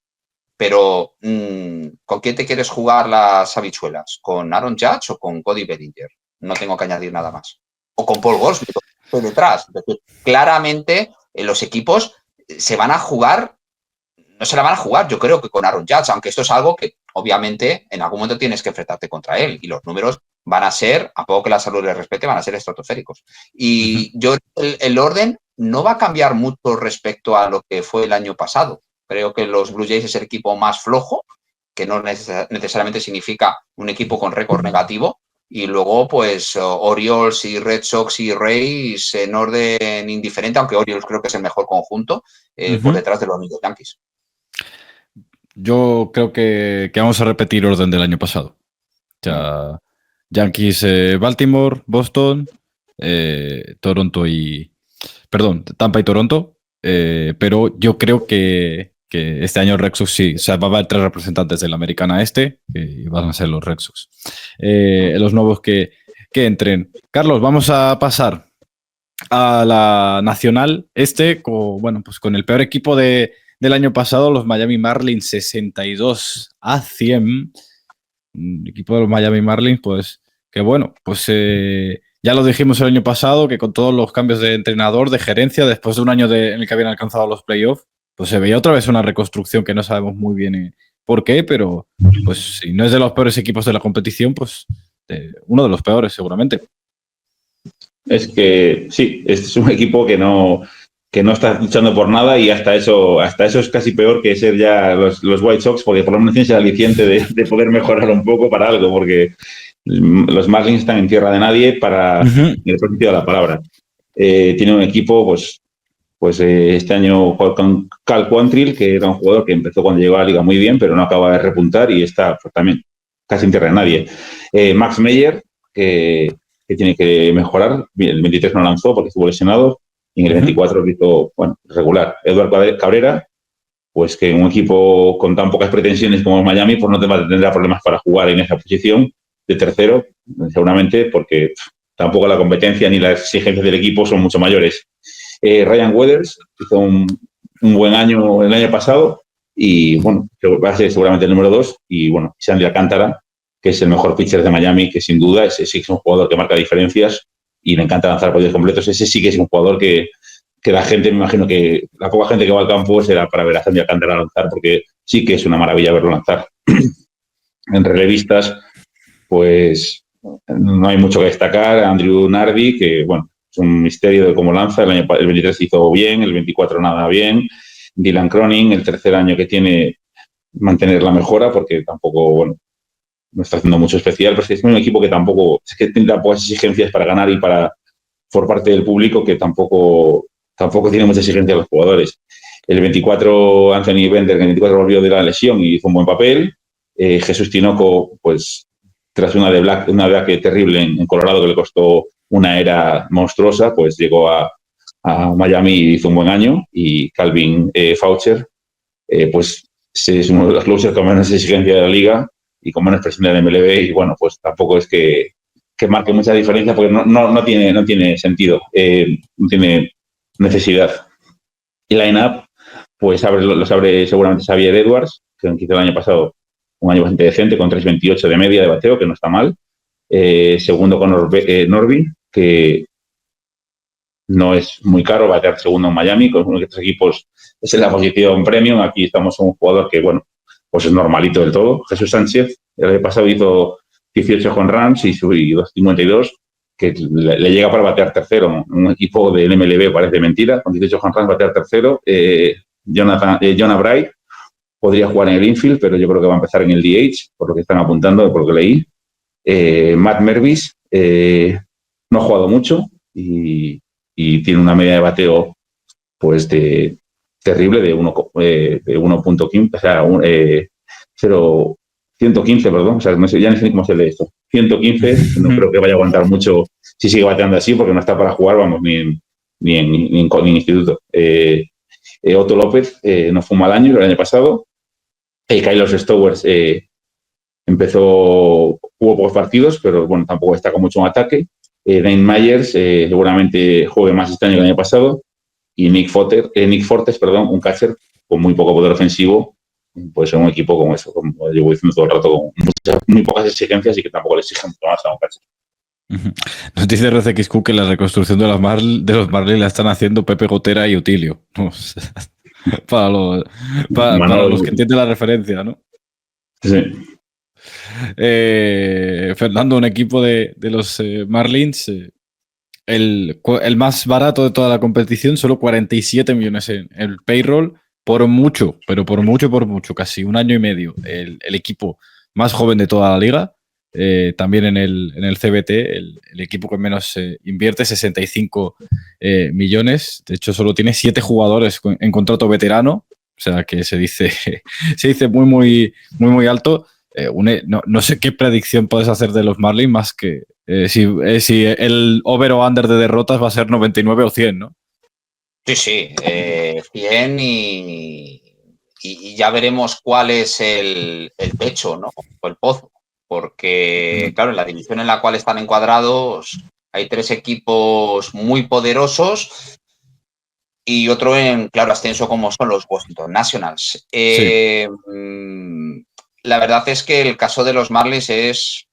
Pero, ¿con quién te quieres jugar las habichuelas? ¿Con Aaron Judge o con Cody Bellinger? No tengo que añadir nada más. O con Paul Goldschmidt detrás. Claramente, los equipos se van a jugar, no se la van a jugar, yo creo que con Aaron Judge, aunque esto es algo que, obviamente, en algún momento tienes que enfrentarte contra él. Y los números van a ser, a poco que la salud le respete, van a ser estratosféricos. Y yo, el orden no va a cambiar mucho respecto a lo que fue el año pasado. Creo que los Blue Jays es el equipo más flojo, que no necesariamente significa un equipo con récord negativo. Y luego, pues, Orioles y Red Sox y Rays en orden indiferente, aunque Orioles creo que es el mejor conjunto, por detrás de los New York Yankees. Yo creo que vamos a repetir orden del año pasado. O sea, Yankees, Baltimore, Boston, Toronto y... Perdón, Tampa y Toronto. Pero yo creo que este año Red Sox sí. O sea, va a haber 3 representantes de la Americana Este y van a ser los Red Sox. Los nuevos que entren. Carlos, vamos a pasar a la Nacional Este con el peor equipo del año pasado, los Miami Marlins 62-100. El equipo de los Miami Marlins, pues que bueno, pues ya lo dijimos el año pasado, que con todos los cambios de entrenador, de gerencia, después de un año en el que habían alcanzado los playoffs, pues se veía otra vez una reconstrucción que no sabemos muy bien por qué, pero pues si no es de los peores equipos de la competición, pues uno de los peores seguramente. Es que sí, este es un equipo que no está luchando por nada y hasta eso es casi peor que ser ya los White Sox, porque por lo menos tienes el aliciente de poder mejorar un poco para algo, porque los Marlins están en tierra de nadie para en el sentido de la palabra. Tiene un equipo, pues este año con Cal Quantrill, que era un jugador que empezó cuando llegó a la liga muy bien, pero no acaba de repuntar y está pues, también casi en tierra de nadie. Max Meyer, que tiene que mejorar. El 23 no lanzó porque estuvo lesionado y en el 24 lo hizo, regular. Eduard Cabrera, pues que un equipo con tan pocas pretensiones como Miami, pues no tendrá problemas para jugar en esa posición de tercero, seguramente, porque tampoco la competencia ni las exigencias del equipo son mucho mayores. Ryan Weathers hizo un buen año el año pasado y, bueno, va a ser seguramente el número 2 y, bueno, Sandy Alcántara, que es el mejor pitcher de Miami, que sin duda ese sí es un jugador que marca diferencias y le encanta lanzar partidos completos. Ese sí que es un jugador que la gente, me imagino que la poca gente que va al campo será para ver a Sandy Alcántara lanzar, porque sí que es una maravilla verlo lanzar. En relevistas, pues no hay mucho que destacar. Andrew Nardi, que, bueno, es un misterio de cómo lanza. El 23 hizo bien, el 24 nada bien. Dylan Cronin, el tercer año que tiene, mantener la mejora, porque tampoco, bueno, no está haciendo mucho especial, pero es un equipo que tampoco, es que tiene pocas exigencias para ganar y por parte del público, que tampoco tiene mucha exigencia a los jugadores. El 24, Anthony Bender, que el 24 volvió de la lesión y hizo un buen papel. Jesús Tinoco, pues tras una de terrible en Colorado que le costó una era monstruosa, pues llegó a Miami y hizo un buen año. Y Calvin Faucher, pues es uno de los closers con menos exigencia de la liga y con menos presión de la MLB, y bueno, pues tampoco es que marque mucha diferencia porque no tiene sentido, no tiene necesidad. Y line-up, pues los abre seguramente Xavier Edwards, que hizo el año pasado un año bastante decente, con 3.28 de media de bateo, que no está mal. Segundo con Norby, que no es muy caro, va a quedar segundo en Miami, con uno de estos equipos es en la posición premium. Aquí estamos con un jugador que, bueno, pues es normalito del todo. Jesús Sánchez, el año pasado hizo 18 home runs y 2.52, que le llega para batear tercero. Un equipo del MLB parece mentira, con 18 home runs batear tercero. Jonah Bright podría jugar en el infield, pero yo creo que va a empezar en el DH, por lo que están apuntando, por lo que leí. Matt Mervis no ha jugado mucho y tiene una media de bateo pues terrible de 1.15, o sea, 115, perdón, o sea, no sé, ya no sé cómo se lee esto. 115, no creo que vaya a aguantar mucho si sigue bateando así, porque no está para jugar, vamos, ni en instituto. Otto López no fue un mal año el año pasado. Kyler Stowers jugó pocos partidos, pero bueno, tampoco destaca mucho en ataque. Dane Myers seguramente juegue más este año que el año pasado. Y Nick Fortes, un catcher con muy poco poder ofensivo, puede ser un equipo como eso, como llevo diciendo todo el rato, con muy pocas exigencias y que tampoco le exigen mucho más a un catcher. Nos dice RCXQ que la reconstrucción de los Marlins la están haciendo Pepe Gotera y Utilio. para los que entienden la referencia, ¿no? Sí. Fernando, un equipo de los Marlins, el más barato de toda la competición, solo 47 millones en el payroll, por mucho, casi un año y medio. El equipo más joven de toda la liga. También en el CBT, el equipo que menos invierte, 65 millones. De hecho, solo tiene 7 jugadores en contrato veterano, o sea que se dice muy alto. No sé qué predicción puedes hacer de los Marlins, más que si el over o under de derrotas va a ser 99 o 100, ¿no? Sí, 100 y ya veremos cuál es el techo, ¿no? O el pozo. Porque, claro, en la división en la cual están encuadrados hay 3 equipos muy poderosos y otro en claro ascenso como son los Washington Nationals. Sí. La verdad es que el caso de los Marlins es,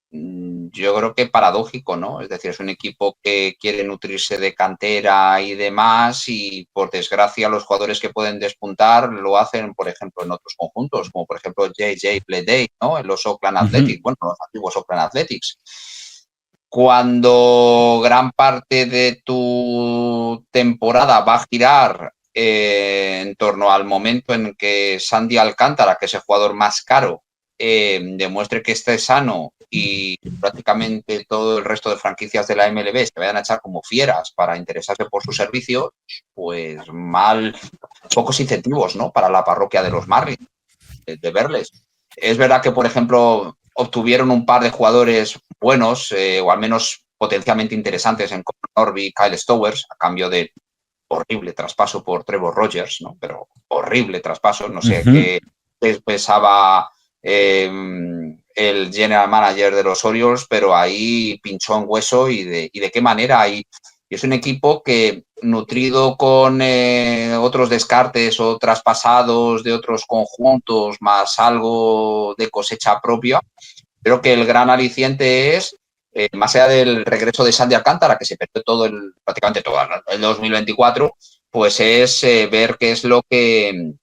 yo creo que paradójico, ¿no? Es decir, es un equipo que quiere nutrirse de cantera y demás y, por desgracia, los jugadores que pueden despuntar lo hacen, por ejemplo, en otros conjuntos, como por ejemplo J.J. Bleday, ¿no? En los Oakland Athletics, bueno, los antiguos Oakland Athletics. Cuando gran parte de tu temporada va a girar en torno al momento en que Sandy Alcántara, que es el jugador más caro, demuestre que esté sano y prácticamente todo el resto de franquicias de la MLB se vayan a echar como fieras para interesarse por sus servicios, pues pocos incentivos, ¿no? Para la parroquia de los Marlins, de verles. Es verdad que, por ejemplo, obtuvieron un par de jugadores buenos, o al menos potencialmente interesantes en Norby y Kyle Stowers, a cambio de horrible traspaso por Trevor Rogers, ¿no? Pero horrible traspaso, no sé qué pensaba el general manager de los Orioles, pero ahí pinchó en hueso y de qué manera. Y es un equipo que, nutrido con otros descartes o traspasados de otros conjuntos, más algo de cosecha propia, creo que el gran aliciente es, más allá del regreso de Sandy Alcántara, que se perdió prácticamente todo el 2024, pues es ver qué es lo que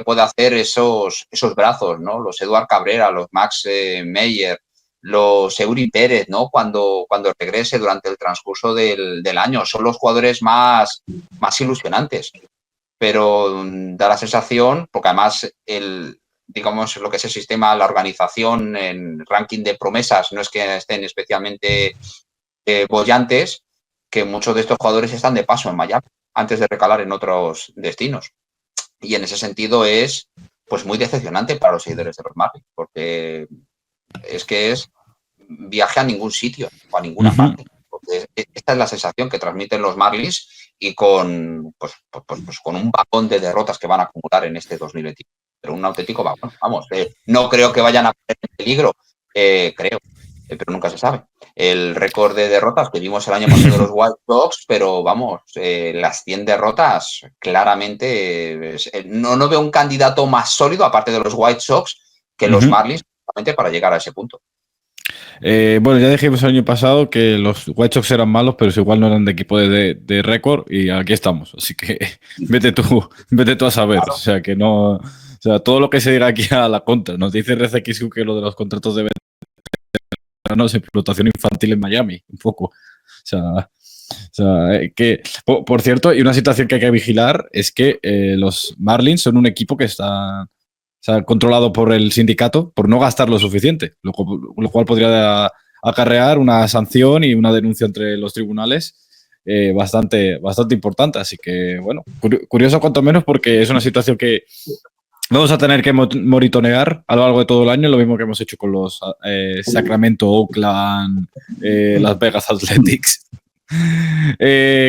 puede hacer esos brazos, ¿no? Los Eduard Cabrera, los Max Meyer, los Eury Pérez, ¿no? Cuando regrese durante el transcurso del año. Son los jugadores más ilusionantes. Pero da la sensación, porque además digamos, lo que es el sistema, la organización en ranking de promesas, no es que estén especialmente bollantes, que muchos de estos jugadores están de paso en Miami antes de recalar en otros destinos. Y en ese sentido es pues muy decepcionante para los seguidores de los Marlins, porque es viaje a ningún sitio o a ninguna parte. Porque esta es la sensación que transmiten los Marlins y con un vagón de derrotas que van a acumular en este 2021. Pero un auténtico vagón. Vamos, no creo que vayan a poner en peligro, creo, pero nunca se sabe. El récord de derrotas que vimos el año pasado de los White Sox, pero vamos, las 100 derrotas, claramente, no veo un candidato más sólido, aparte de los White Sox, que los Marlins, para llegar a ese punto. Bueno, ya dijimos el año pasado que los White Sox eran malos, pero igual no eran de equipo de récord y aquí estamos. Así que vete tú a saber. Claro. O sea, que no... O sea, todo lo que se diga aquí a la contra. Nos dice RCXQ que lo de los contratos de veteranos, explotación infantil en Miami, un poco. O sea que, por cierto, y una situación que hay que vigilar es que los Marlins son un equipo que está controlado por el sindicato por no gastar lo suficiente, lo cual podría acarrear una sanción y una denuncia entre los tribunales bastante importante. Así que, bueno, curioso cuanto menos porque es una situación que vamos a tener que monitorear a lo largo de todo el año, lo mismo que hemos hecho con los Sacramento, Oakland, Las Vegas Athletics.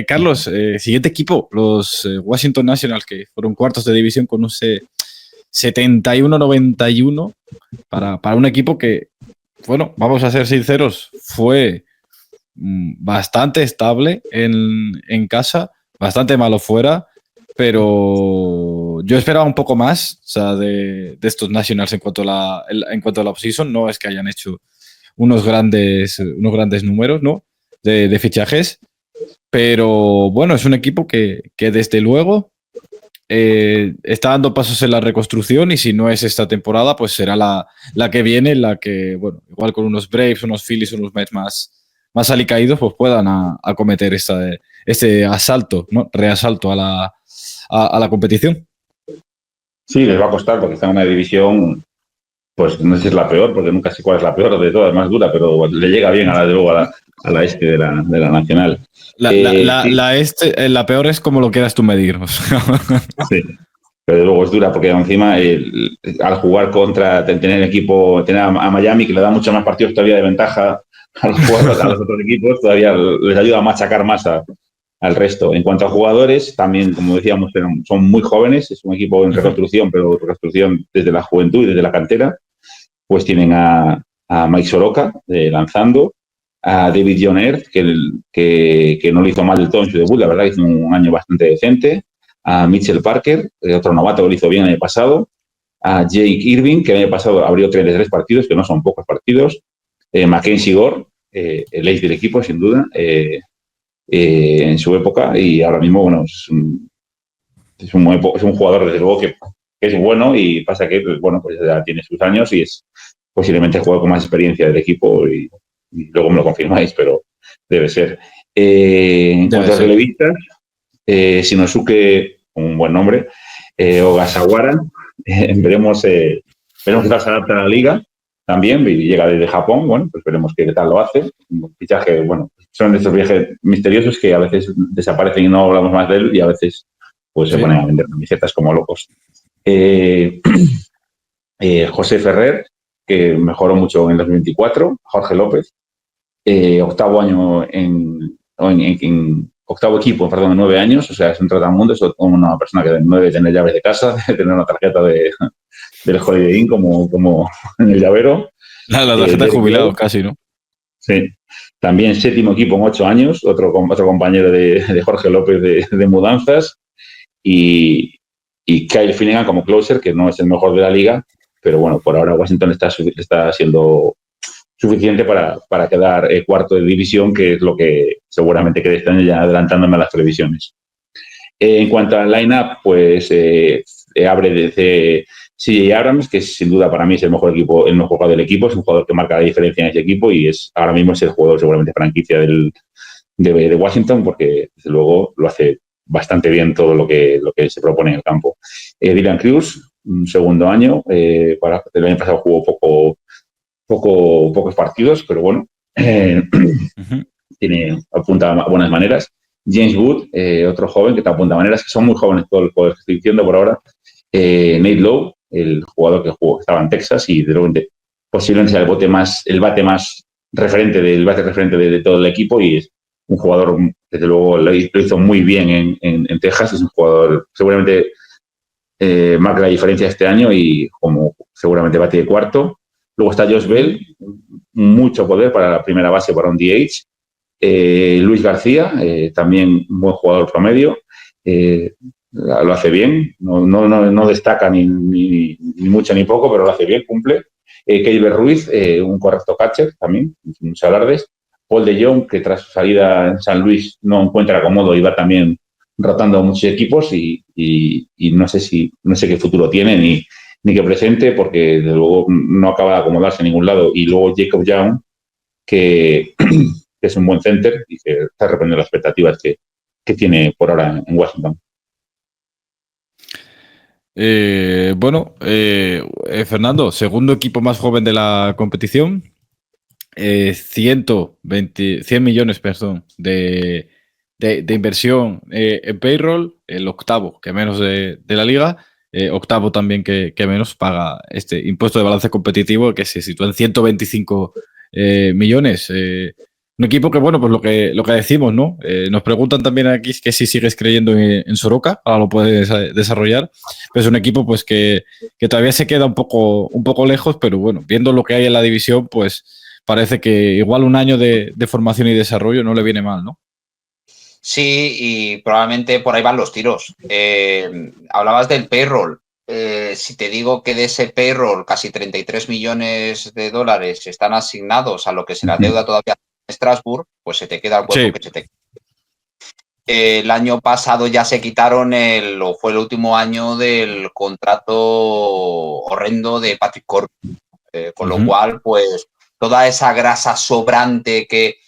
Carlos, siguiente equipo, los Washington Nationals, que fueron cuartos de división con un 71-91 para un equipo que, bueno, vamos a ser sinceros, fue bastante estable en casa, bastante malo fuera, pero yo esperaba un poco más, o sea, de estos Nationals en cuanto a la offseason. No es que hayan hecho unos grandes números, ¿no? de fichajes, pero bueno, es un equipo que desde luego está dando pasos en la reconstrucción, y si no es esta temporada, pues será la que viene, la que, bueno, igual con unos Braves, unos Phillies, unos Mets más alicaídos, pues puedan acometer este asalto, ¿no? Reasalto a la competición. Sí, les va a costar porque está en una división, pues no sé si es la peor, porque nunca sé cuál es la peor de todas, más dura, pero le llega bien a la este de la nacional. La peor es como lo quieras tú medir. Sí, pero luego es dura porque encima al jugar tener equipo, tener a Miami, que le da muchos más partidos todavía de ventaja a los otros equipos, todavía les ayuda a machacar más al resto. En cuanto a jugadores, también, como decíamos, son muy jóvenes, es un equipo en reconstrucción, pero reconstrucción desde la juventud y desde la cantera. Pues tienen a Mike Soroka lanzando, a David Joner, que no lo hizo mal del todo en su debut, la verdad que hizo un año bastante decente, a Mitchell Parker, otro novato que lo hizo bien el año pasado, a Jake Irving, que el año pasado abrió 33 partidos, que no son pocos partidos, Mackenzie Gore, el ace del equipo, sin duda, en su época, y ahora mismo, bueno, es un jugador, desde luego, que es bueno, y pasa que, pues, bueno, pues ya tiene sus años y es posiblemente el jugador con más experiencia del equipo, y luego me lo confirmáis, pero debe ser. En cuanto a relevistas, Shinosuke, un buen nombre, Ogasawara, veremos que tal se adapta a la liga también, y llega desde Japón. Bueno, pues veremos qué tal lo hace. Un fichaje, bueno, son de estos viajes misteriosos que a veces desaparecen y no hablamos más de él, y a veces pues se ponen a vender camisetas como locos. José Ferrer, que mejoró mucho en el 2024, Jorge López, octavo año octavo equipo, perdón, en 9 años, o sea, es un tratamundo, es una persona que no debe tener llaves de casa, debe tener una tarjeta del Holiday Inn como en el llavero. La tarjeta de jubilado casi, ¿no? Sí. También séptimo equipo en 8 años, otro compañero de Jorge López de mudanzas, y Kyle Finnegan como closer, que no es el mejor de la liga, pero bueno, por ahora Washington está siendo suficiente para quedar cuarto de división, que es lo que seguramente quede este año, ya adelantándome a las previsiones. En cuanto al line-up, pues abre desde CJ Abrams, que sin duda para mí es el mejor jugador del equipo, es un jugador que marca la diferencia en ese equipo, y ahora mismo es el jugador seguramente franquicia de Washington, porque desde luego lo hace bastante bien todo lo que se propone en el campo. Dylan Crews, un segundo año, el año pasado jugó pocos partidos, pero bueno, apunta a buenas maneras. James Wood, otro joven que te apunta a maneras, que son muy jóvenes todos los jugadores que estoy diciendo por ahora. Nate Lowe, el jugador que estaba en Texas, y de repente posiblemente sea el bate más referente de todo el equipo, y es un jugador, desde luego, lo hizo muy bien en Texas. Es un jugador, seguramente marca la diferencia este año, y como seguramente bate de cuarto. Luego está Josh Bell, mucho poder para la primera base, para un DH. Luis García, también un buen jugador promedio, lo hace bien, no destaca ni mucho ni poco, pero lo hace bien, cumple. Keiber Ruiz, un correcto catcher también, muchos alardes. Paul de Jong, que tras su salida en San Luis no encuentra acomodo y va también rotando muchos equipos, y no sé qué futuro tiene ni qué presente, porque desde luego no acaba de acomodarse en ningún lado. Y luego Jacob Young, que es un buen center y que está reprendiendo las expectativas que tiene por ahora en Washington. Fernando, segundo equipo más joven de la competición, 100 millones, de de inversión en payroll, el octavo que menos de la liga, octavo también que menos paga este impuesto de balance competitivo que se sitúa en 125 millones. Un equipo que, bueno, pues lo que decimos, ¿no? Nos preguntan también aquí que si sigues creyendo en Soroka, ahora lo puedes desarrollar, pero es un equipo pues que todavía se queda un poco lejos, pero bueno, viendo lo que hay en la división, pues parece que igual un año de formación y desarrollo no le viene mal, ¿no? Sí, y probablemente por ahí van los tiros. Hablabas del payroll. Si te digo que de ese payroll casi 33 millones de dólares están asignados a lo que se la deuda todavía en Strasbourg, pues se te queda el hueco que se te queda. El año pasado ya se quitaron o fue el último año del contrato horrendo de Patrick Corbin, con lo cual, pues, toda esa grasa sobrante que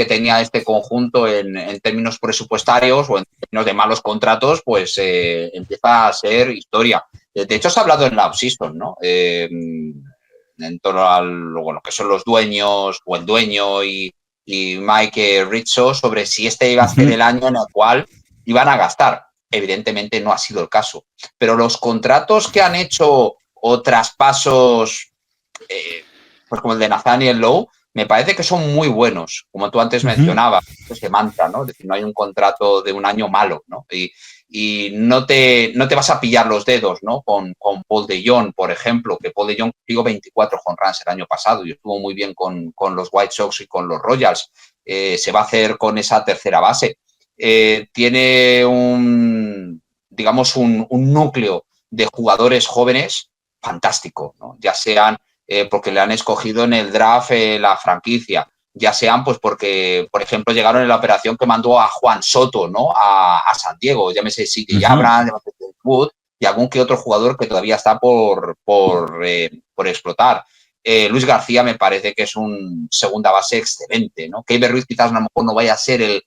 tenía este conjunto en términos presupuestarios o en términos de malos contratos, pues empieza a ser historia. De hecho, se ha hablado en la offseason, ¿no? En torno a lo que son los dueños o el dueño y Mike Rizzo sobre si este iba a ser el año en el cual iban a gastar. Evidentemente no ha sido el caso. Pero los contratos que han hecho o traspasos, pues como el de Nathaniel Lowe, me parece que son muy buenos, como tú antes mencionabas, ese mantra, ¿no? Es decir, no hay un contrato de un año malo, ¿no? Y no te vas a pillar los dedos, ¿no? Con Paul de Jong, por ejemplo, que Paul de Jong consiguió 24 home runs el año pasado y estuvo muy bien con los White Sox y con los Royals. Se va a hacer con esa tercera base. Tiene digamos, un núcleo de jugadores jóvenes fantástico, ¿no? Ya sean porque le han escogido en el draft la franquicia, ya sean pues porque, por ejemplo, llegaron en la operación que mandó a Juan Soto, ¿no? A San Diego, llámese C.J. Abrams, llámese Wood y algún que otro jugador que todavía está por explotar. Luis García me parece que es un segunda base excelente, ¿no? Keibert Ruiz quizás a lo mejor no vaya a ser el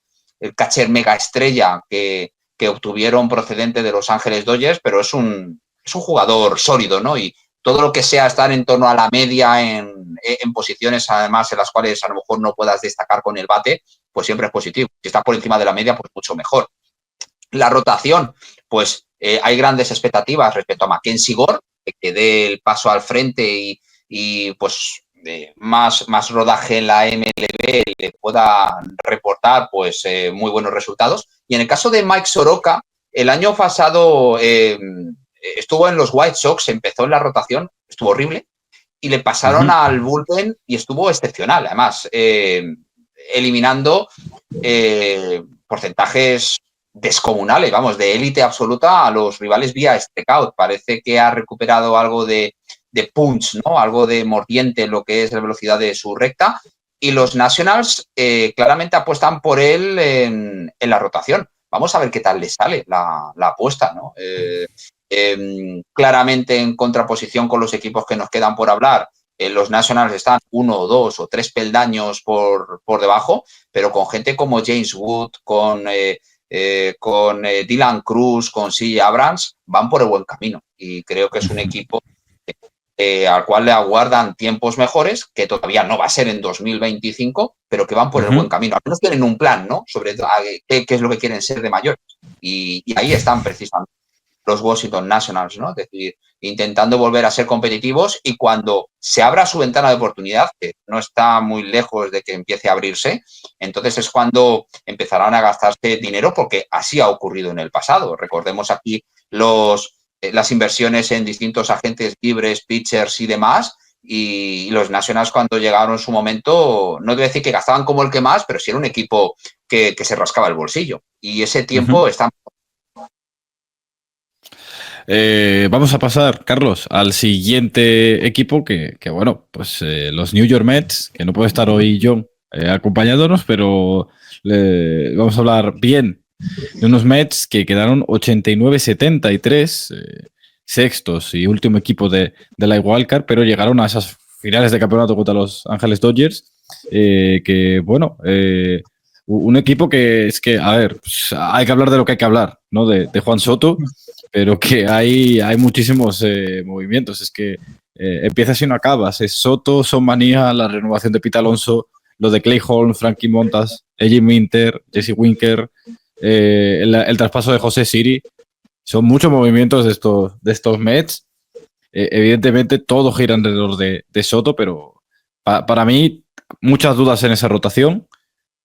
catcher mega estrella que obtuvieron procedente de Los Ángeles Dodgers, pero es un jugador sólido, ¿no? Y todo lo que sea estar en torno a la media en posiciones, además, en las cuales a lo mejor no puedas destacar con el bate, pues siempre es positivo. Si estás por encima de la media, pues mucho mejor. La rotación, pues hay grandes expectativas respecto a Mackenzie Gore, que dé el paso al frente y pues más rodaje en la MLB le pueda reportar pues muy buenos resultados. Y en el caso de Mike Soroka, el año pasado estuvo en los White Sox, empezó en la rotación, estuvo horrible, y le pasaron al bullpen y estuvo excepcional, además, eliminando porcentajes descomunales, vamos, de élite absoluta a los rivales vía strikeout. Parece que ha recuperado algo de punch, ¿no? Algo de mordiente en lo que es la velocidad de su recta, y los Nationals claramente apuestan por él en la rotación. Vamos a ver qué tal le sale la apuesta, ¿no? Claramente en contraposición con los equipos que nos quedan por hablar, los Nationals están 1, 2 o 3 peldaños por debajo, pero con gente como James Wood, con Dylan Cruz, con C.J. Abrams, van por el buen camino. Y creo que es un equipo al cual le aguardan tiempos mejores, que todavía no va a ser en 2025, pero que van por el buen camino. Al menos tienen un plan, ¿no? Sobre qué es lo que quieren ser de mayores. Y ahí están precisamente los Washington Nationals, ¿no? Es decir, intentando volver a ser competitivos, y cuando se abra su ventana de oportunidad, que no está muy lejos de que empiece a abrirse, entonces es cuando empezarán a gastarse dinero, porque así ha ocurrido en el pasado. Recordemos aquí las inversiones en distintos agentes libres, pitchers y demás, y los Nationals cuando llegaron en su momento, no debo decir que gastaban como el que más, pero sí era un equipo que se rascaba el bolsillo. Y ese tiempo está... Vamos a pasar, Carlos, al siguiente equipo que bueno, pues los New York Mets, que no puede estar hoy John acompañándonos, pero vamos a hablar bien de unos Mets que quedaron 89-73, sextos y último equipo de la wildcard, pero llegaron a esas finales de campeonato contra los Ángeles Dodgers, que bueno... un equipo que es que, a ver, pues hay que hablar de lo que hay que hablar, ¿no? De Juan Soto, pero que hay muchísimos movimientos. Es que empiezas y no acabas. Es Soto, Son Manía, la renovación de Pete Alonso, lo de Clay Holmes, Frankie Montas, Eiji Minter, Jesse Winker, el traspaso de José Siri. Son muchos movimientos de estos Mets. Evidentemente, todo gira alrededor de Soto, pero para mí, muchas dudas en esa rotación.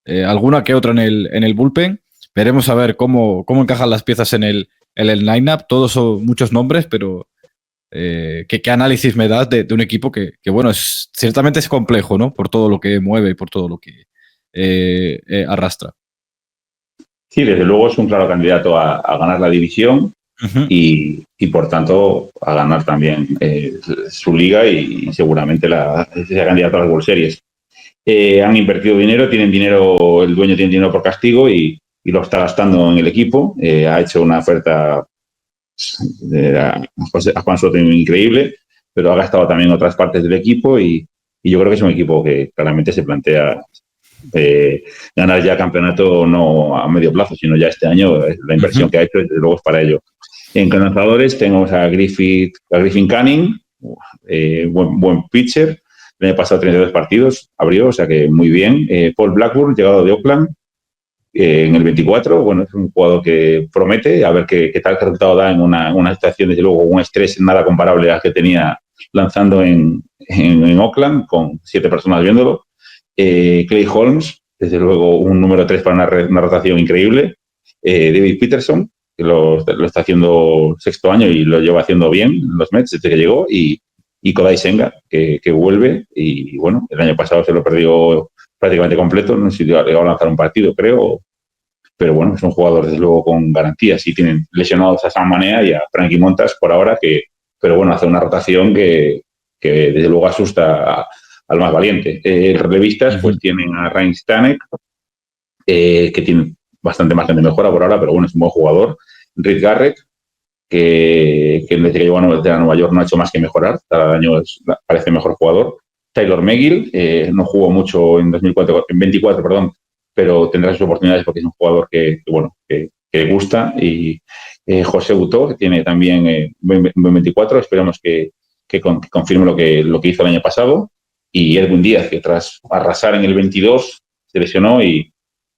Alguna que otra en el bullpen. Veremos a ver cómo encajan las piezas en el line-up. Todos son muchos nombres, pero ¿qué análisis me das de un equipo que bueno, ciertamente es complejo, ¿no? Por todo lo que mueve y por todo lo que arrastra. Sí, desde luego es un claro candidato a ganar la división. Uh-huh. Y por tanto a ganar también su liga y seguramente sea candidato a las World Series. Han invertido dinero, el dueño tiene dinero por castigo y lo está gastando en el equipo. Ha hecho una oferta a Juan Soto increíble, pero ha gastado también otras partes del equipo y yo creo que es un equipo que claramente se plantea ganar ya campeonato no a medio plazo, sino ya este año. La inversión uh-huh. que ha hecho, desde luego, es para ello. En lanzadores tenemos a Griffin Canning, buen pitcher. El año pasado 32 partidos abrió, o sea que muy bien. Paul Blackburn, llegado de Oakland en el 24. Bueno, es un jugador que promete, a ver qué tal resultado da en una situación, desde luego, un estrés nada comparable al que tenía lanzando en Oakland, con 7 personas viéndolo. Clay Holmes, desde luego, un número 3 para una rotación increíble. David Peterson, que lo está haciendo sexto año y lo lleva haciendo bien en los Mets desde que llegó, y Kodai Senga, que vuelve, y bueno, el año pasado se lo perdió prácticamente completo, no sé si llegó a lanzar un partido, creo, pero bueno, es un jugador desde luego con garantías, y tienen lesionados a Sam Manea y a Frankie Montas por ahora, pero bueno, hace una rotación que desde luego asusta al más valiente. Relevistas, uh-huh. pues tienen a Ryan Stanek, que tiene bastante margen de mejora por ahora, pero bueno, es un buen jugador. Reed Garrett, que desde que llegó a Nueva York no ha hecho más que mejorar, cada año parece mejor jugador. Taylor Megill, no jugó mucho en 24, pero tendrá sus oportunidades porque es un jugador que gusta. Y José Butó, que tiene también 24, esperamos que confirme lo que hizo el año pasado. Y Edwin Díaz, que tras arrasar en el 22 se lesionó y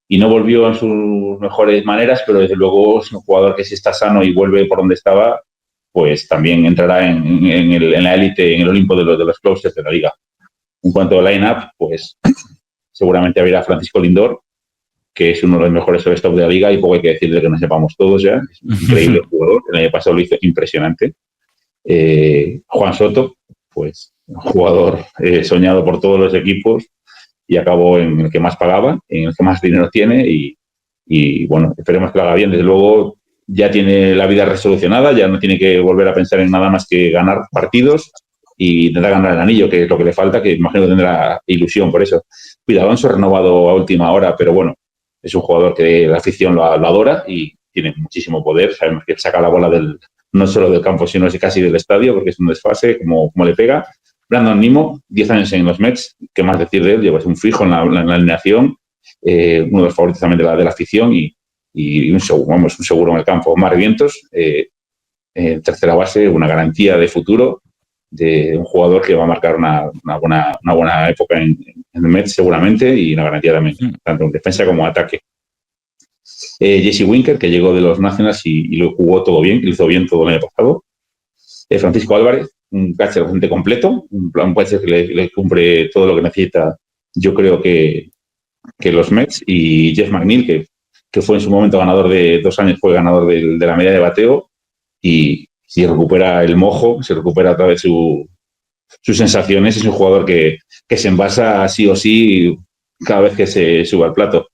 no volvió en sus mejores maneras, pero desde luego es un jugador que si está sano y vuelve por donde estaba, pues también entrará en la élite, en el Olimpo de los closers de la liga. En cuanto al line-up, pues seguramente habrá Francisco Lindor, que es uno de los mejores shortstop de la liga, y poco hay que decir de que no sepamos todos ya. Es un increíble jugador, el año pasado lo hizo impresionante. Juan Soto, pues un jugador soñado por todos los equipos, y acabó en el que más pagaba, en el que más dinero tiene, y bueno, esperemos que lo haga bien. Desde luego ya tiene la vida resolucionada, ya no tiene que volver a pensar en nada más que ganar partidos y intentar ganar el anillo, que es lo que le falta, que imagino que tendrá ilusión por eso. Pete Alonso, renovado a última hora, pero bueno, es un jugador que la afición lo adora y tiene muchísimo poder. Sabemos que saca la bola no solo del campo, sino casi del estadio, porque es un desfase, como le pega. Brandon Nimmo, 10 años en los Mets, ¿qué más decir de él? Lleva un fijo en la alineación, uno de los favoritos también de la afición, y un seguro en el campo. Mark Vientos, tercera base, una garantía de futuro de un jugador que va a marcar una buena época en el Mets seguramente, y una garantía también, tanto en defensa como en ataque. Jesse Winker, que llegó de los Nationals y lo jugó todo bien, hizo bien todo el año pasado. Francisco Álvarez, un catcher bastante completo, un catcher que le cumple todo lo que necesita, yo creo que los Mets. Y Jeff McNeil, que fue en su momento ganador de 2 años, fue ganador de la media de bateo, y si recupera el mojo, se recupera otra vez sus sensaciones. Es un jugador que se envasa sí o sí cada vez que se sube al plato.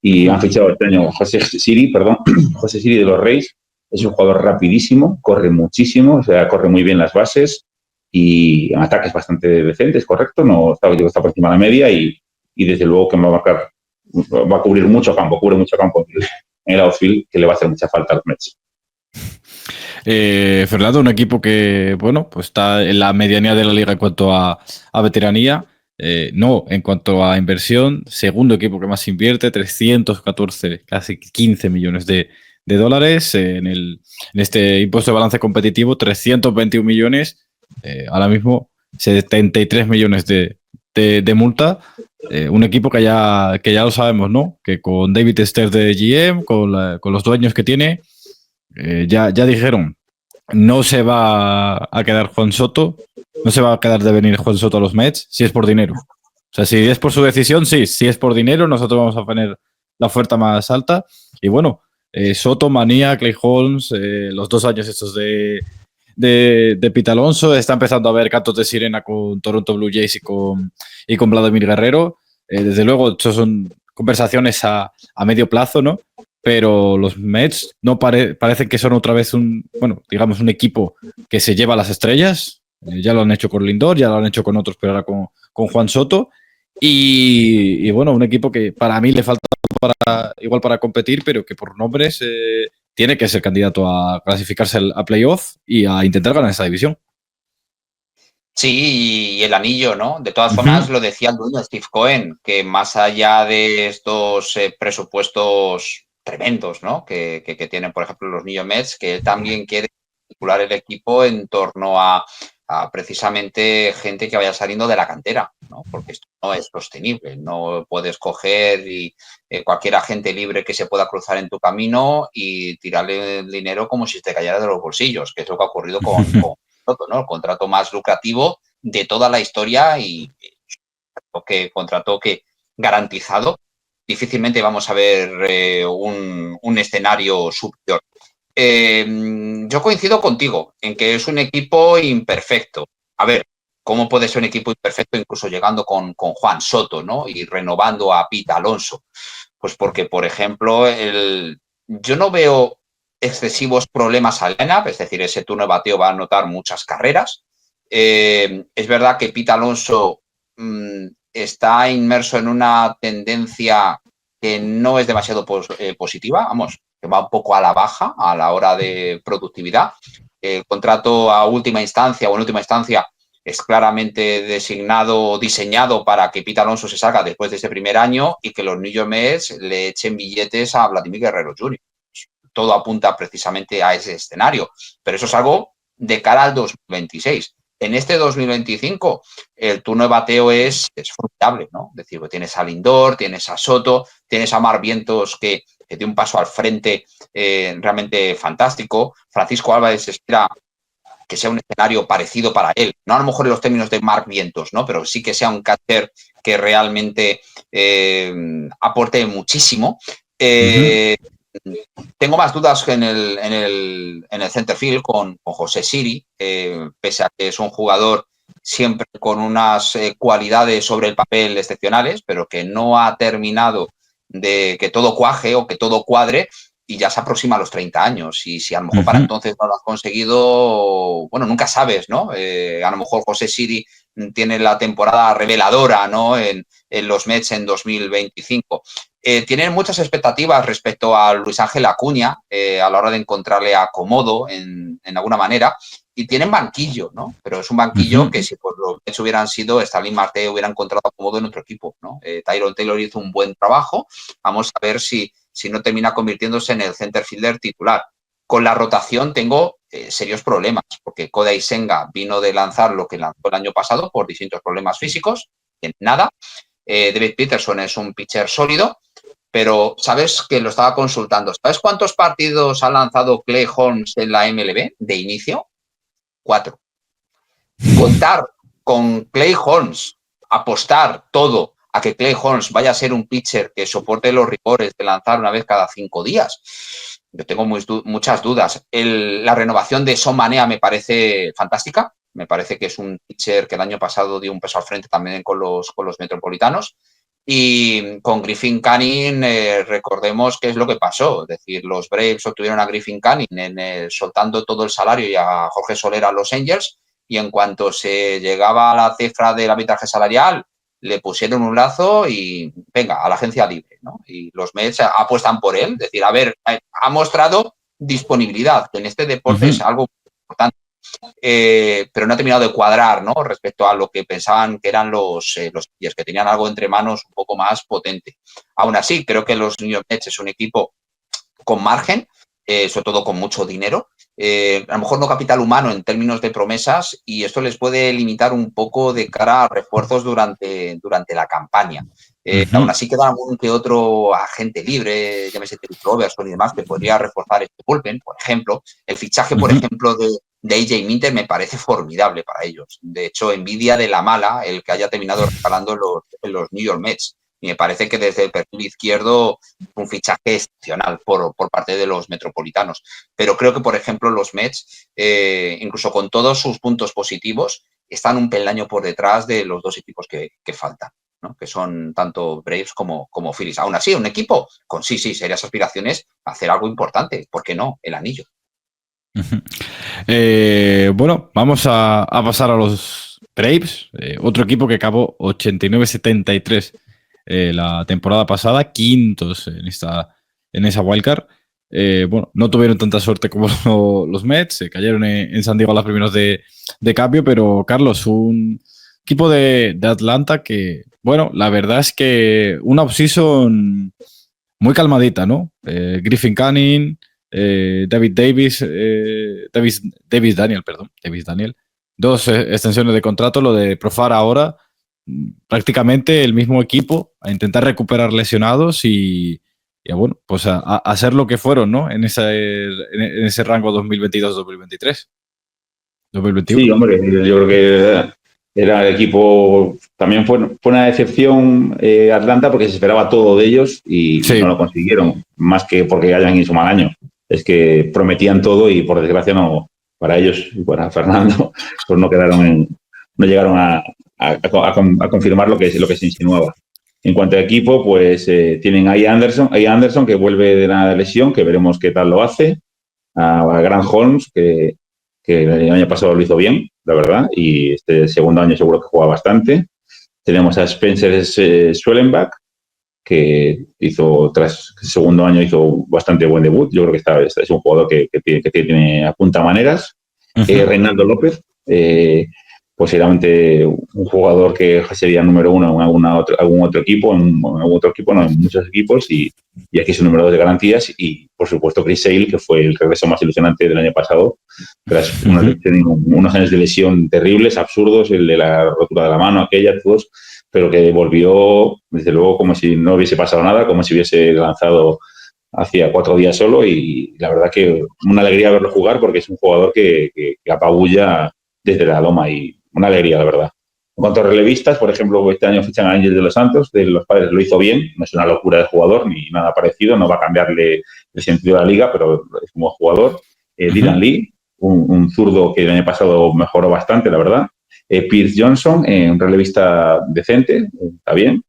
Y han fichado este año José Siri de los Rays. Es un jugador rapidísimo, corre muchísimo, o sea, corre muy bien las bases, y en ataques bastante decentes, correcto, no está por encima de la media, y desde luego que va a cubrir mucho campo, en el outfield, que le va a hacer mucha falta a los Mets. Fernando, un equipo que, bueno, pues está en la medianía de la liga en cuanto a veteranía, no en cuanto a inversión. Segundo equipo que más invierte, 314, casi 15 millones de dólares en este impuesto de balance competitivo, 321 millones, ahora mismo 73 millones de de multa. Un equipo que ya lo sabemos, ¿no? Que con David Stern de GM, con los dueños que tiene, ya dijeron, no se va a quedar Juan Soto, no se va a quedar de venir Juan Soto a los Mets si es por dinero. O sea, si es por su decisión, sí. Si es por dinero, nosotros vamos a poner la oferta más alta. Y bueno, Soto, Manía, Clay Holmes, los 2 años estos de Pete Alonso, está empezando a haber cantos de sirena con Toronto Blue Jays y con Vladimir Guerrero. Desde luego, eso son conversaciones a medio plazo, ¿no? Pero los Mets no parecen que son otra vez un equipo que se lleva a las estrellas. Ya lo han hecho con Lindor, ya lo han hecho con otros, pero ahora con Juan Soto. Y bueno, un equipo que para mí le falta igual para competir, pero que por nombres tiene que ser candidato a clasificarse a playoff y a intentar ganar esa división. Sí, y el anillo, ¿no? De todas formas, lo decía el dueño Steve Cohen, que más allá de estos presupuestos tremendos, ¿no? Que tienen, por ejemplo, los New York Mets, que él también quiere articular el equipo en torno a precisamente gente que vaya saliendo de la cantera, ¿no? Porque esto no es sostenible, no puedes coger y cualquier agente libre que se pueda cruzar en tu camino y tirarle el dinero como si te cayera de los bolsillos, que es lo que ha ocurrido con Soto, ¿no? El contrato más lucrativo de toda la historia y contrato que garantizado. Difícilmente vamos a ver un escenario superior. Yo coincido contigo en que es un equipo imperfecto. A ver, ¿cómo puede ser un equipo imperfecto incluso llegando con Juan Soto, ¿no? Y renovando a Pete Alonso? Pues porque, por ejemplo, yo no veo excesivos problemas al line-up, es decir, ese turno de bateo va a anotar muchas carreras. Es verdad que Pete Alonso está inmerso en una tendencia que no es demasiado positiva, vamos, que va un poco a la baja a la hora de productividad. El contrato a última instancia o en última instancia es claramente designado, diseñado para que Pete Alonso se salga después de ese primer año y que los New York Mets le echen billetes a Vladimir Guerrero Jr. Todo apunta precisamente a ese escenario, pero eso es algo de cara al 2026. En este 2025 el turno de bateo es formidable, ¿no? Es decir, tienes a Lindor, tienes a Soto, tienes a Mar Vientos que tiene un paso al frente realmente fantástico. Francisco Álvarez espera que sea un escenario parecido para él, no a lo mejor en los términos de Marc Vientos, ¿no? Pero sí que sea un catcher que realmente aporte muchísimo. Tengo más dudas en el center field con José Siri, pese a que es un jugador siempre con unas cualidades sobre el papel excepcionales, pero que no ha terminado de que todo cuaje o que todo cuadre y ya se aproxima a los 30 años. Y si a lo mejor para entonces no lo has conseguido, bueno, nunca sabes, ¿no? A lo mejor José Siri tiene la temporada reveladora, ¿no? En los Mets en 2025. Tienen muchas expectativas respecto a Luis Ángel Acuña a la hora de encontrarle acomodo en alguna manera. Y tienen banquillo, ¿no? Pero es un banquillo que si por los Mets hubieran sido, Starling Marte hubiera encontrado acomodo en otro equipo, ¿no? Tyrone Taylor hizo un buen trabajo. Vamos a ver si no termina convirtiéndose en el center fielder titular. Con la rotación tengo serios problemas, porque Kodai Senga vino de lanzar lo que lanzó el año pasado por distintos problemas físicos, en nada. David Peterson es un pitcher sólido, pero sabes que lo estaba consultando. ¿Sabes cuántos partidos ha lanzado Clay Holmes en la MLB de inicio? 4. Contar con Clay Holmes, apostar todo a que Clay Holmes vaya a ser un pitcher que soporte los rigores de lanzar una vez cada 5 días. Yo tengo muchas dudas. La renovación de Sean Manaea me parece fantástica. Me parece que es un pitcher que el año pasado dio un peso al frente también con los Metropolitanos. Y con Griffin Canning, recordemos qué es lo que pasó. Es decir, los Braves obtuvieron a Griffin Canning soltando todo el salario y a Jorge Soler a los Angels. Y en cuanto se llegaba a la cifra del arbitraje salarial, le pusieron un lazo y venga, a la agencia libre, ¿no? Y los Mets apuestan por él. Es decir, a ver, ha mostrado disponibilidad, que en este deporte es algo importante. Pero no ha terminado de cuadrar, ¿no? Respecto a lo que pensaban que eran los Dodgers, que tenían algo entre manos un poco más potente. Aún así, creo que los New York Mets es un equipo con margen, sobre todo con mucho dinero, a lo mejor no capital humano en términos de promesas, y esto les puede limitar un poco de cara a refuerzos durante la campaña. Aún así queda algún que otro agente libre, llámese Terry Robertson y demás, que podría reforzar este bullpen, por ejemplo. El fichaje, por ejemplo, de AJ Minter me parece formidable para ellos. De hecho, envidia de la mala el que haya terminado regalando los New York Mets. Y me parece que desde el perfil izquierdo un fichaje excepcional por parte de los metropolitanos. Pero creo que, por ejemplo, los Mets, incluso con todos sus puntos positivos, están un peldaño por detrás de los dos equipos que faltan, ¿no? Que son tanto Braves como Phillies. Aún así, un equipo con sí, serias aspiraciones a hacer algo importante. ¿Por qué no? El anillo. Bueno, vamos a pasar a los Braves, otro equipo que acabó 89-73 la temporada pasada, quintos en esa wildcard. Bueno, no tuvieron tanta suerte como los Mets, se cayeron en San Diego a las primeras de cambio, pero Carlos, un equipo de Atlanta que, bueno, la verdad es que una offseason muy calmadita, ¿no? Griffin Canning, David Daniel, dos extensiones de contrato, lo de Profar ahora, prácticamente el mismo equipo a intentar recuperar lesionados y bueno, pues a hacer lo que fueron, ¿no? En ese rango 2022-2023. 2021. Sí, hombre, yo creo que era el equipo, también fue una decepción Atlanta porque se esperaba todo de ellos y no lo consiguieron, más que porque hayan hecho mal año. Es que prometían todo y por desgracia no, para ellos y para Fernando, pues no llegaron a confirmar lo que se insinuaba. En cuanto a equipo, pues tienen a Ian Anderson que vuelve de la lesión, que veremos qué tal lo hace, a Grant Holmes, que el año pasado lo hizo bien, la verdad, y este segundo año seguro que juega bastante. Tenemos a Spencer Schwellenbach, que tras el segundo año hizo bastante buen debut. Yo creo que es un jugador que tiene apunta maneras. Reinaldo López, posiblemente un jugador que sería número uno en algún otro equipo, en muchos equipos, y aquí es un número 2 de garantías. Y, por supuesto, Chris Sale, que fue el regreso más ilusionante del año pasado, tras unos años de lesión terribles, absurdos, el de la rotura de la mano, todos, pero que volvió, desde luego, como si no hubiese pasado nada, como si hubiese lanzado hacía 4 días solo, y la verdad que una alegría verlo jugar porque es un jugador que apabulla desde la loma y una alegría, la verdad. En cuanto a relevistas, por ejemplo, este año fichan a Ángel de los Santos, de los Padres lo hizo bien, no es una locura de jugador ni nada parecido, no va a cambiarle el sentido de la liga, pero es como jugador. Dylan Lee, un zurdo que el año pasado mejoró bastante, la verdad. Pierce Johnson, un relevista decente, está bien.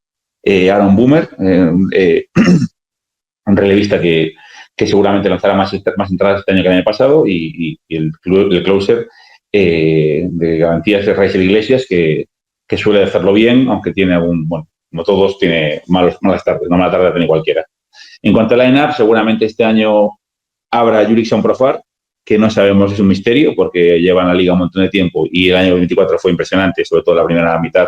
Aaron Boomer, un relevista que seguramente lanzará más entradas este año que el año pasado, y el closer de garantías de Raizel Iglesias, que suele hacerlo bien, aunque tiene como todos, tiene malas tardes, no mala tarde tiene cualquiera. En cuanto a line-up, seguramente este año habrá Jurickson Profar, que no sabemos, es un misterio, porque lleva en la liga un montón de tiempo y el año 24 fue impresionante, sobre todo la primera mitad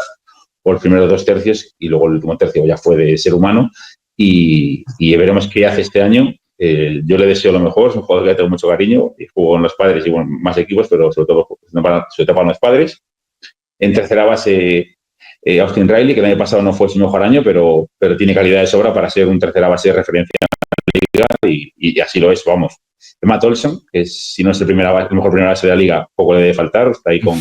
o los primeros 2 tercios, y luego el último tercio ya fue de ser humano, y veremos qué hace este año. Yo le deseo lo mejor, es un jugador que le tengo mucho cariño, y jugó en los Padres y más equipos, pero sobre todo para los Padres. En tercera base, Austin Riley, que el año pasado no fue su mejor año, pero tiene calidad de sobra para ser un tercera base de referencia en la liga, y así lo es, vamos. Matt Olson, que si no es el mejor primera base de la liga, poco le debe faltar, está ahí con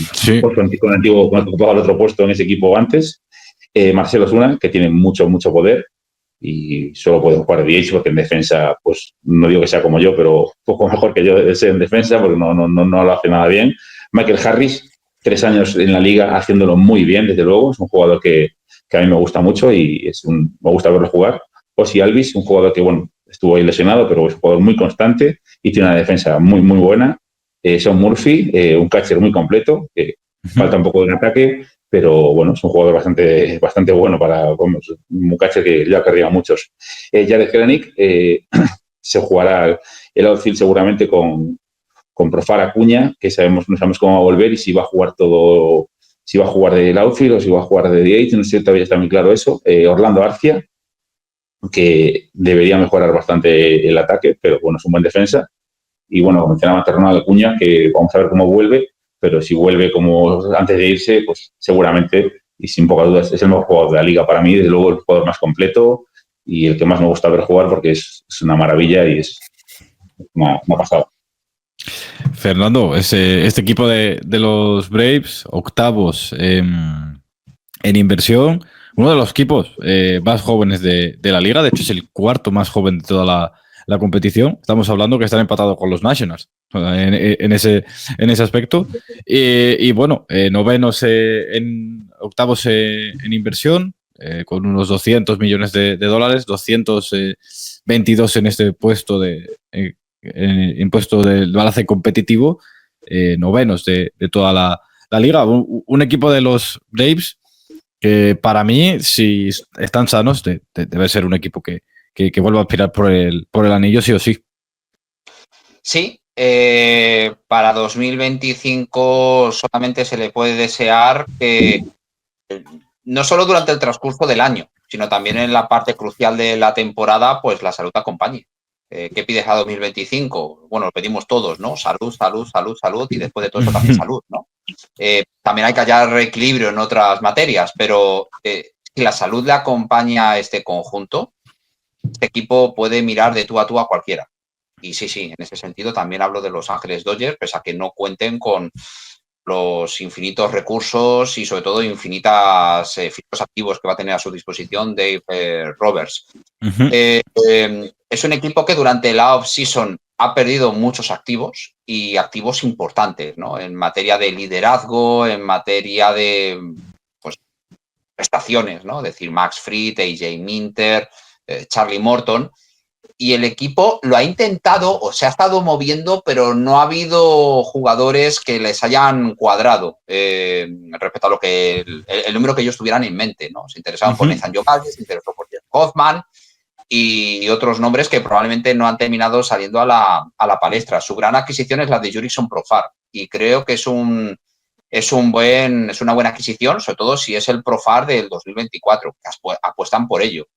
antiguo, con el otro puesto en ese equipo antes. Marcelo Zuna, que tiene mucho poder, y solo puede jugar de DH porque en defensa, pues no digo que sea como yo, pero poco mejor que yo en defensa, porque no lo hace nada bien. Michael Harris, 3 años en la liga haciéndolo muy bien, desde luego, es un jugador que a mí me gusta mucho y me gusta verlo jugar. Ozzie Albies, un jugador que, estuvo ahí lesionado, pero es un jugador muy constante y tiene una defensa muy buena. Sean Murphy, un catcher muy completo, que falta un poco de ataque, pero es un jugador bastante bueno para un catcher que ya querría muchos. Jared Kelenic, se jugará el outfield seguramente con Profar Acuña, que no sabemos cómo va a volver y si va a jugar si va a jugar del outfield o si va a jugar de DH, no sé, todavía está muy claro eso. Orlando Arcia, que debería mejorar bastante el ataque, pero es un buen defensa. Y bueno, mencionaba antes Ronald Acuña, que vamos a ver cómo vuelve, pero si vuelve como antes de irse, pues seguramente, y sin poca duda, es el mejor jugador de la liga para mí, desde luego el jugador más completo y el que más me gusta ver jugar porque es una maravilla y es una pasada. Fernando, este equipo de los Braves, octavos en inversión, uno de los equipos más jóvenes de la liga, de hecho es el cuarto más joven de toda la competición. Estamos hablando que están empatados con los Nationals en ese aspecto. Y bueno, novenos octavos en inversión, con unos 200 millones de dólares, 222 en este puesto impuesto del balance competitivo, novenos de toda la liga. Un equipo de los Braves que para mí, si están sanos, debe ser un equipo que vuelva a aspirar por el anillo sí o sí. Sí, para 2025 solamente se le puede desear que no solo durante el transcurso del año, sino también en la parte crucial de la temporada, pues la salud acompañe. ¿Qué pides a 2025? Bueno, lo pedimos todos, ¿no? Salud, salud, salud, salud y después de todo eso también salud, ¿no? También hay que hallar equilibrio en otras materias, pero si la salud le acompaña a este conjunto, este equipo puede mirar de tú a tú a cualquiera. Y sí, en ese sentido también hablo de Los Ángeles Dodgers, pese a que no cuenten con los infinitos recursos y sobre todo infinitas fijos activos que va a tener a su disposición Dave Roberts. Es un equipo que durante la off-season ha perdido muchos activos y activos importantes, ¿no? En materia de liderazgo, en materia de pues, prestaciones, ¿no? Es decir, Max Fried, AJ Minter, Charlie Morton. Y el equipo lo ha intentado o se ha estado moviendo, pero no ha habido jugadores que les hayan cuadrado respecto a lo que el número que ellos tuvieran en mente, ¿no? Se interesaban por Nathan Jovaldi, se interesó por Jeff Hoffman y otros nombres que probablemente no han terminado saliendo a la palestra. Su gran adquisición es la de Jurickson Profar y creo que es una buena adquisición, sobre todo si es el Profar del 2024, que apuestan por ello.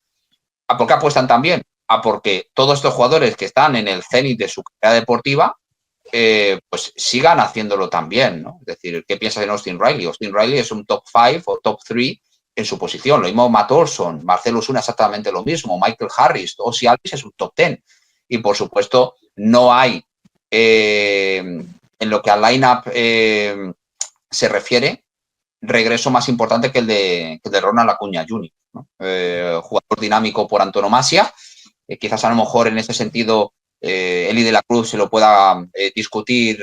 ¿A por qué apuestan también? Porque todos estos jugadores que están en el cenit de su carrera deportiva, pues sigan haciéndolo también, ¿no? Es decir, ¿qué piensas en Austin Riley? Austin Riley es un top 5 o top 3 en su posición. Lo mismo Matt Olson, Marcell Ozuna exactamente lo mismo, Michael Harris, Ozzy Alvis es un top 10. Y, por supuesto, no hay, en lo que al line-up se refiere, regreso más importante que el de Ronald Acuña Jr., ¿no? Jugador dinámico por antonomasia. Quizás a lo mejor en ese sentido Eli de la Cruz se lo pueda discutir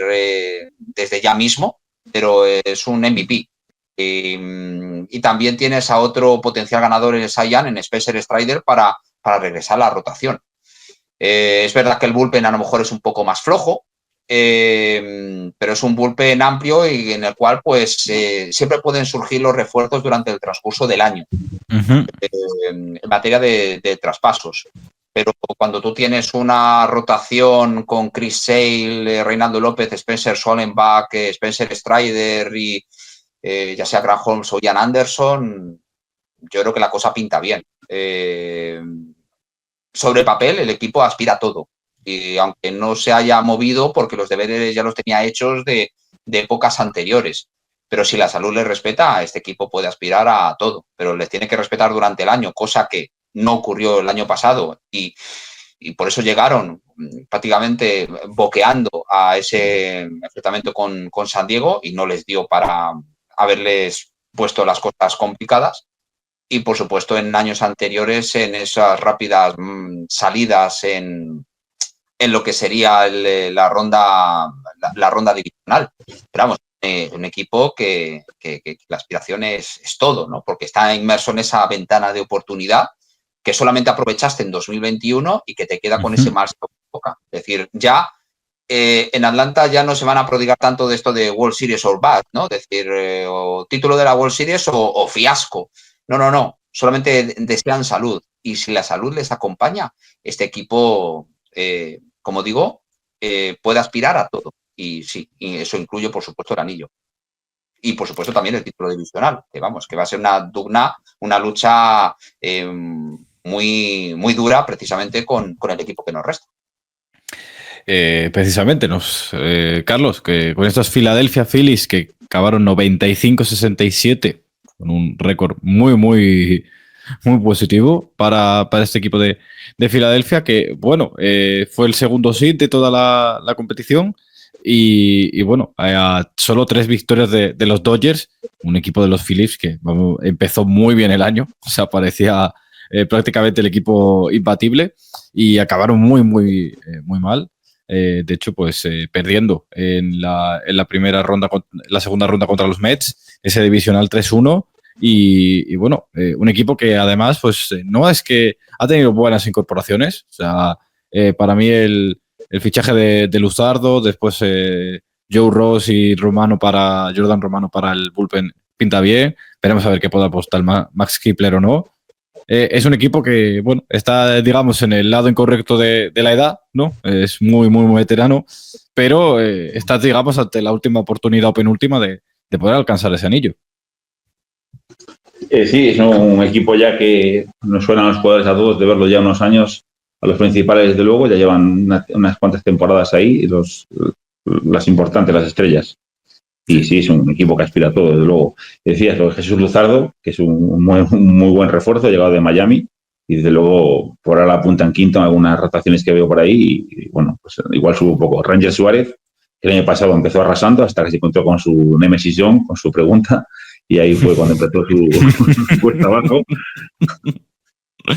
desde ya mismo, pero es un MVP. Y también tienes a otro potencial ganador en el Cy Young, en Spencer Strider, para regresar a la rotación. Es verdad que el bullpen a lo mejor es un poco más flojo, pero es un bullpen amplio y en el cual pues siempre pueden surgir los refuerzos durante el transcurso del año en materia de traspasos. Pero cuando tú tienes una rotación con Chris Sale, Reinaldo López, Spencer Sollenbach, Spencer Strider y ya sea Grant Holmes o Ian Anderson, yo creo que la cosa pinta bien. Sobre papel, el equipo aspira a todo. Y aunque no se haya movido porque los deberes ya los tenía hechos de épocas anteriores. Pero si la salud les respeta, este equipo puede aspirar a todo. Pero les tiene que respetar durante el año, cosa que no ocurrió el año pasado. Y por eso llegaron prácticamente boqueando a ese enfrentamiento con San Diego y no les dio para haberles puesto las cosas complicadas. Y, por supuesto, en años anteriores, en esas rápidas salidas en lo que sería la ronda divisional. Pero vamos, un equipo que la aspiración es todo, ¿no? Porque está inmerso en esa ventana de oportunidad que solamente aprovechaste en 2021 y que te queda con ese mal sabor de boca. Es decir, ya en Atlanta ya no se van a prodigar tanto de esto de World Series or bad, ¿no? Es decir, o título de la World Series o fiasco. No. Solamente desean salud. Y si la salud les acompaña, este equipo, como digo, puede aspirar a todo. Y sí, y eso incluye, por supuesto, el anillo. Y, por supuesto, también el título divisional, que vamos, que va a ser una lucha muy, muy dura precisamente con el equipo que nos resta. Precisamente, Carlos, que con estos Philadelphia Phillies que acabaron 95-67, con un récord muy, muy, muy positivo para este equipo de Filadelfia, que, bueno, fue el segundo seed de toda la competición y bueno, a solo 3 victorias de los Dodgers, un equipo de los Phillies que empezó muy bien el año, o sea, parecía prácticamente el equipo imbatible y acabaron muy, muy, muy mal. De hecho, pues perdiendo en la primera ronda, la segunda ronda contra los Mets, ese divisional 3-1. Y bueno, un equipo que además, pues no es que ha tenido buenas incorporaciones. O sea, para mí el fichaje de Luzardo, después Joe Ross y Jordan Romano para el bullpen pinta bien. Veremos a ver qué puede apostar Max Kepler o no. Es un equipo que, bueno, está, digamos, en el lado incorrecto de la edad, ¿no? Es muy, muy, muy veterano, pero está, digamos, ante la última oportunidad o penúltima de poder alcanzar ese anillo. Sí, es un equipo ya que nos suenan los jugadores a todos de verlo ya unos años, a los principales, desde luego, ya llevan unas cuantas temporadas ahí, las importantes, las estrellas. Y sí, es un equipo que aspira a todo, desde luego. Decías lo de Jesús Luzardo, que es un muy buen refuerzo, llegado de Miami, y desde luego por ahora apunta en quinto en algunas rotaciones que veo por ahí, y bueno, pues igual sube un poco. Ranger Suárez, que el año pasado empezó arrasando hasta que se encontró con su Nemesis Young, con su pregunta, y ahí fue cuando empezó su cuesta abajo.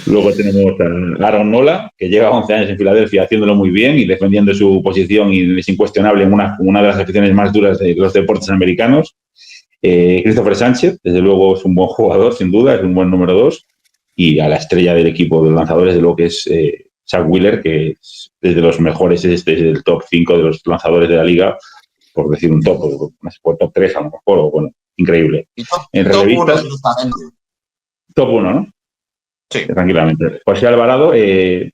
Luego tenemos a Aaron Nola, que lleva 11 años en Filadelfia haciéndolo muy bien y defendiendo su posición, y es incuestionable en una de las aficiones más duras de los deportes americanos. Christopher Sánchez, desde luego, es un buen jugador, sin duda, es un buen número 2. Y a la estrella del equipo de lanzadores, de lo que es Zach Wheeler, que es de los mejores, es del top 5 de los lanzadores de la liga, por decir un top, por top 3 a lo mejor, o bueno, increíble. En relevistas, top 1, ¿no? Sí. Tranquilamente. José Alvarado,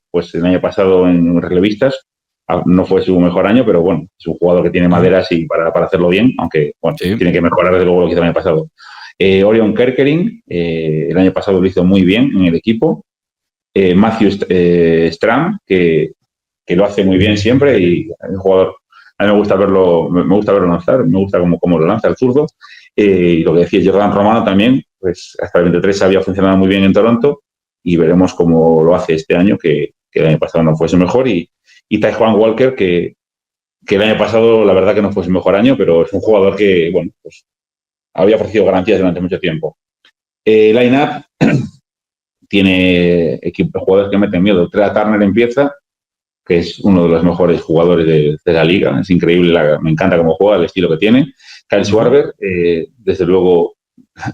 pues el año pasado en relevistas no fue su mejor año, pero bueno, es un jugador que tiene maderas y para hacerlo bien, aunque bueno, sí, tiene que mejorar desde luego lo que hizo el año pasado. Orion Kerkering, el año pasado lo hizo muy bien en el equipo. Matthew Stram, que lo hace muy bien siempre, y el jugador, a mí me gusta verlo lanzar, me gusta cómo lo lanza el zurdo. Y lo que decía Jordan Romano también, pues hasta el 23 había funcionado muy bien en Toronto, y veremos cómo lo hace este año, que el año pasado no fue su mejor, y Taijuan Walker, que el año pasado la verdad que no fue su mejor año, pero es un jugador que, bueno, pues había ofrecido garantías durante mucho tiempo. Line-up tiene jugadores que meten miedo. Trea Turner empieza, que es uno de los mejores jugadores de la liga, es increíble, me encanta cómo juega, el estilo que tiene. Kyle Schwarber, desde luego,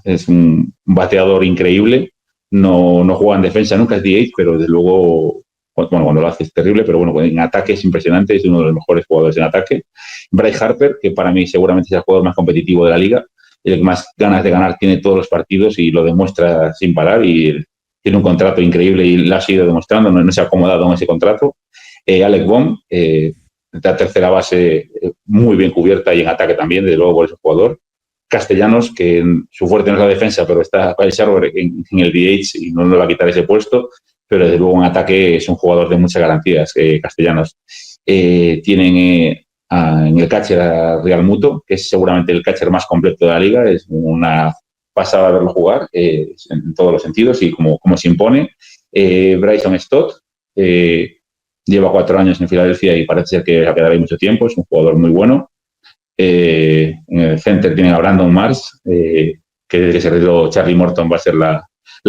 es un bateador increíble. No juega en defensa, nunca es DH, pero desde luego, bueno, cuando lo hace es terrible, pero bueno, en ataque es impresionante, es uno de los mejores jugadores en ataque. Bryce Harper, que para mí seguramente es el jugador más competitivo de la liga, el que más ganas de ganar tiene todos los partidos y lo demuestra sin parar, y tiene un contrato increíble y lo ha seguido demostrando, no se ha acomodado en ese contrato. Alec Bohm, la tercera base muy bien cubierta y en ataque también, desde luego por ese jugador. Castellanos, que su fuerte no es la defensa, pero está Kyle Schwarber en el DH y no le va a quitar ese puesto, pero desde luego en ataque es un jugador de muchas garantías, Castellanos. Tienen en el catcher a Real Muto, que es seguramente el catcher más completo de la liga, es una pasada verlo jugar en todos los sentidos y como se impone. Bryson Stott, lleva 4 años en Filadelfia y parece ser que va a quedar ahí mucho tiempo, es un jugador muy bueno. En el center tienen a Brandon Mars, que desde que se retiró Charlie Morton va a ser la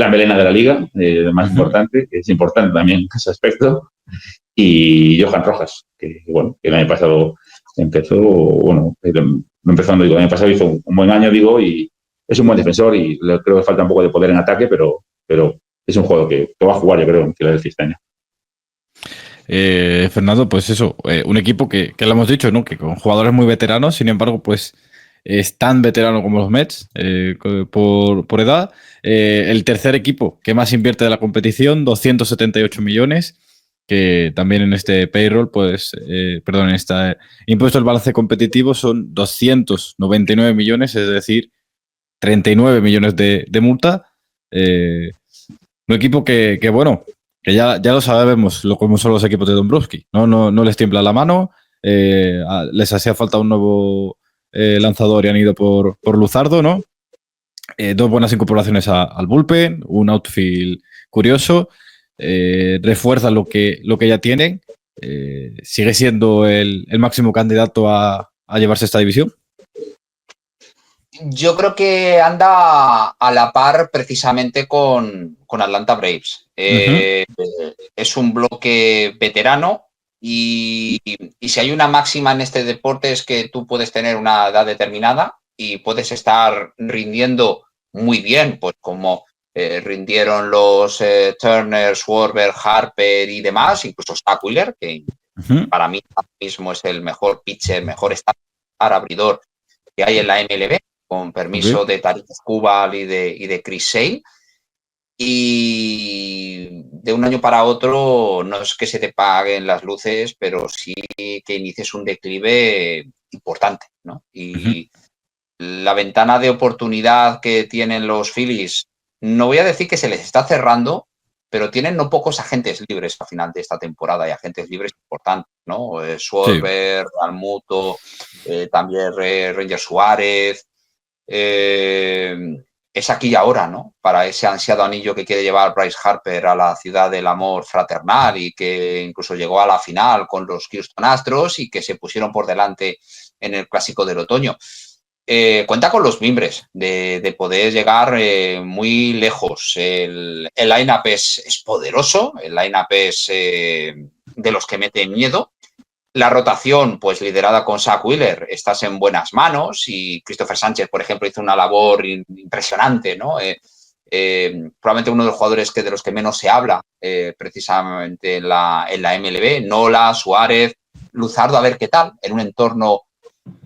melena de la liga, más importante, es importante también ese aspecto. Y Johan Rojas, que bueno, el año pasado el año pasado hizo un buen año, y es un buen defensor, y creo que falta un poco de poder en ataque, pero es un juego que va a jugar, yo creo, en Filadelfia este año. Fernando, pues eso, un equipo que lo hemos dicho, ¿no? Que con jugadores muy veteranos, sin embargo, pues es tan veterano como los Mets por edad. El tercer equipo que más invierte de la competición, 278 millones, que también en este payroll, pues, en este impuesto al balance competitivo son 299 millones, es decir, 39 millones de multa. Un equipo que bueno, que ya lo sabemos cómo son los equipos de Dombrowski. No les tiembla la mano, les hacía falta un nuevo lanzador y han ido por Luzardo, ¿no? 2 buenas incorporaciones al bullpen, un outfield curioso, refuerza lo que ya tienen, sigue siendo el máximo candidato a llevarse esta división. Yo creo que anda a la par precisamente con Atlanta Braves. Es un bloque veterano y si hay una máxima en este deporte es que tú puedes tener una edad determinada y puedes estar rindiendo muy bien, pues como rindieron los Turner, Schwarber, Harper y demás, incluso Zach Wheeler, que para mí ahora mismo es el mejor pitcher, mejor abridor que hay en la MLB, con permiso de Tarik Skubal y de Chris Sale. Y de un año para otro no es que se te paguen las luces, pero sí que inicies un declive importante, ¿no? Y la ventana de oportunidad que tienen los Phillies, no voy a decir que se les está cerrando, pero tienen no pocos agentes libres a final de esta temporada y agentes libres importantes, ¿no? Schwarber, Realmuto, también Ranger Suárez. Es aquí y ahora, ¿no? Para ese ansiado anillo que quiere llevar Bryce Harper a la ciudad del amor fraternal y que incluso llegó a la final con los Houston Astros y que se pusieron por delante en el Clásico del Otoño. Cuenta con los mimbres de poder llegar muy lejos. El line-up es poderoso, el line-up es de los que mete miedo. La rotación, pues liderada con Zach Wheeler, estás en buenas manos y Christopher Sánchez, por ejemplo, hizo una labor impresionante, ¿no? Probablemente uno de los jugadores de los que menos se habla precisamente en la MLB. Nola, Suárez, Luzardo, a ver qué tal, en un entorno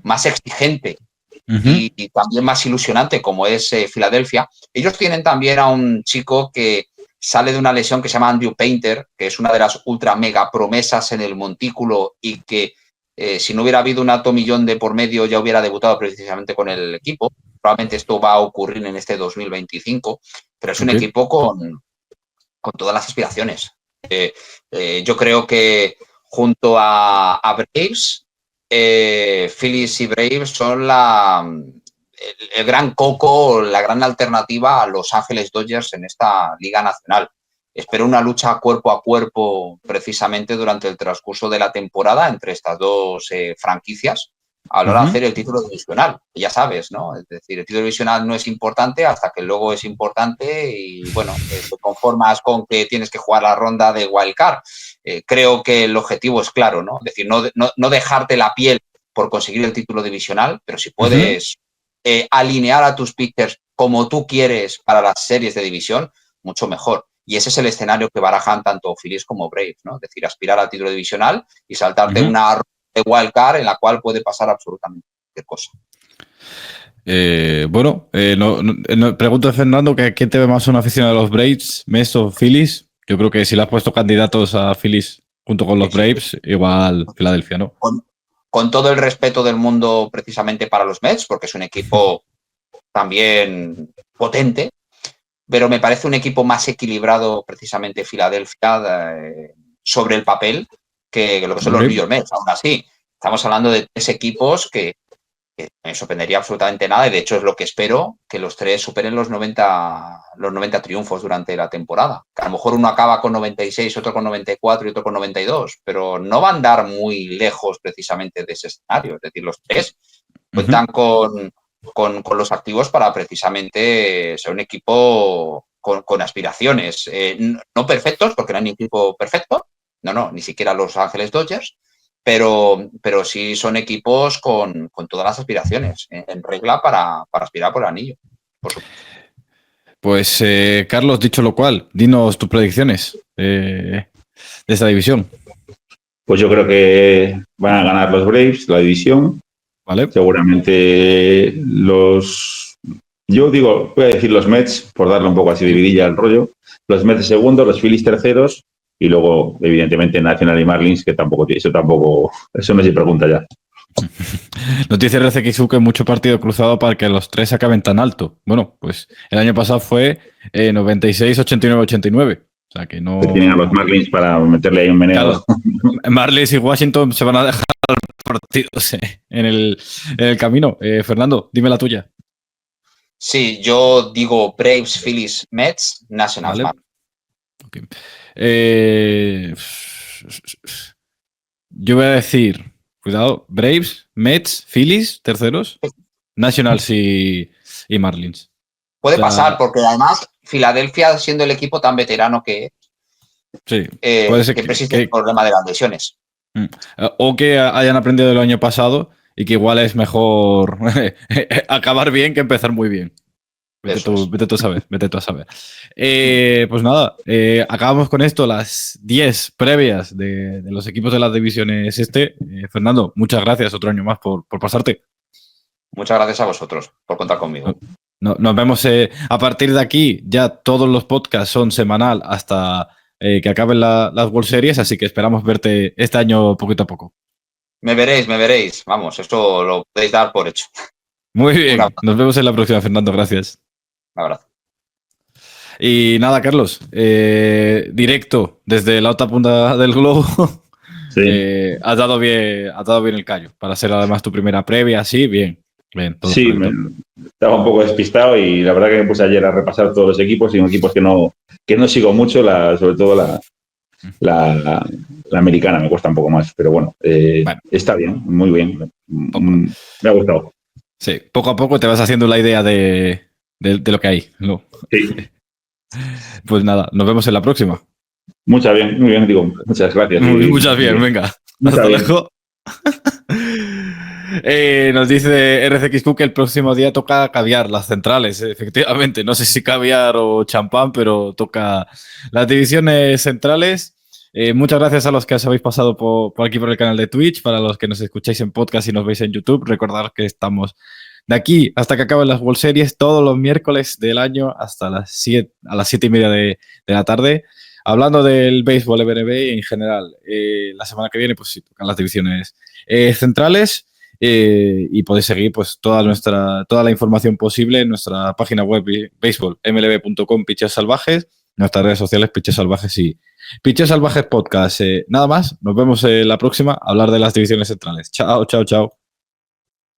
más exigente y también más ilusionante como es Filadelfia. Ellos tienen también a un chico que sale de una lesión que se llama Andrew Painter, que es una de las ultra mega promesas en el montículo y que si no hubiera habido un atomillón de por medio ya hubiera debutado precisamente con el equipo. Probablemente esto va a ocurrir en este 2025, pero es un equipo con todas las aspiraciones. Yo creo que junto a Braves, Phillies y Braves son el gran coco, la gran alternativa a Los Ángeles Dodgers en esta Liga Nacional. Espero una lucha cuerpo a cuerpo precisamente durante el transcurso de la temporada entre estas dos franquicias a la hora de hacer el título divisional. Ya sabes, ¿no? Es decir, el título divisional no es importante hasta que luego es importante y, bueno, te conformas con que tienes que jugar la ronda de wild card. Creo que el objetivo es claro, ¿no? Es decir, no dejarte la piel por conseguir el título divisional, pero si puedes alinear a tus pitchers como tú quieres para las series de división, mucho mejor. Y ese es el escenario que barajan tanto Phillies como Braves, ¿no? Es decir, aspirar al título divisional y saltarte una de wildcard en la cual puede pasar absolutamente cualquier cosa. Pregunto a Fernando que quién te ve más una afición de los Braves, Mets o Phillies. Yo creo que si le has puesto candidatos a Phillies junto con los Braves, igual Filadelfia, ¿no? Con todo el respeto del mundo precisamente para los Mets, porque es un equipo también potente, pero me parece un equipo más equilibrado precisamente Filadelfia sobre el papel que lo que son los New York Mets. Aún así, estamos hablando de 3 equipos que me sorprendería absolutamente nada y de hecho es lo que espero, que los 3 superen los 90 triunfos durante la temporada. Que a lo mejor uno acaba con 96, otro con 94 y otro con 92, pero no va a andar muy lejos precisamente de ese escenario. Es decir, los 3 cuentan con los activos para precisamente ser un equipo con aspiraciones. No perfectos, porque no hay ni equipo perfecto, no, ni siquiera Los Ángeles Dodgers, pero sí son equipos con todas las aspiraciones en regla para aspirar por el anillo. Por supuesto. Pues, Carlos, dicho lo cual, dinos tus predicciones de esta división. Pues yo creo que van a ganar los Braves la división. Vale. Seguramente yo digo, voy a decir los Mets, por darle un poco así de vidilla al rollo. Los Mets segundos, los Phillies terceros y luego, evidentemente, Nacional y Marlins, que eso no se pregunta ya. Nos dice RCXU mucho partido cruzado para que los 3 acaben tan alto. Bueno, pues el año pasado fue 96, 89, 89. O sea que no. Que tienen a los Marlins para meterle ahí un meneo. Claro, Marlins y Washington se van a dejar partidos en el camino. Fernando, dime la tuya. Sí, yo digo Braves, Phillies, Mets, Nationals. Vale. Okay. Yo voy a decir, cuidado, Braves, Mets, Phillies, terceros, Nationals y Marlins. Puede pasar, porque además Filadelfia, siendo el equipo tan veterano que sí, puede ser siempre existe el problema de las lesiones. O que hayan aprendido del año pasado y que igual es mejor acabar bien que empezar muy bien. Vete tú a saber. Pues nada, acabamos con esto, las 10 previas de los equipos de las divisiones Fernando, muchas gracias otro año más por pasarte. Muchas gracias a vosotros por contar conmigo. Nos vemos a partir de aquí. Ya todos los podcasts son semanal hasta que acaben las World Series, así que esperamos verte este año poquito a poco. Me veréis. Vamos, esto lo podéis dar por hecho. Muy bien, nos vemos en la próxima, Fernando, gracias. Un abrazo. Y nada, Carlos, directo desde la otra punta del globo. Sí. Has dado bien el callo para ser además tu primera previa, sí, bien. Sí, estaba un poco despistado y la verdad que me puse ayer a repasar todos los equipos y equipos que no sigo mucho, sobre todo la americana me cuesta un poco más, pero bueno, está bien, muy bien, me ha gustado. Sí, poco a poco te vas haciendo la idea de lo que hay, ¿no? Sí. Pues nada, nos vemos en la próxima. Muy bien, digo, muchas gracias. Muchas bien, venga. Hasta luego. Nos dice RCXQ que el próximo día toca caviar, las centrales, efectivamente. No sé si caviar o champán, pero toca las divisiones centrales. Muchas gracias a los que os habéis pasado por aquí por el canal de Twitch, para los que nos escucháis en podcast y nos veis en YouTube. Recordad que estamos de aquí hasta que acaben las World Series todos los miércoles del año hasta a las 7:30 de la tarde. Hablando del béisbol MLB en general, la semana que viene pues sí, tocan las divisiones centrales y podéis seguir pues toda la información posible en nuestra página web baseballmlb.com, Picheos Salvajes, nuestras redes sociales Picheos Salvajes y Picheos Salvajes Podcast. Nada más, nos vemos la próxima a hablar de las divisiones centrales. Chao.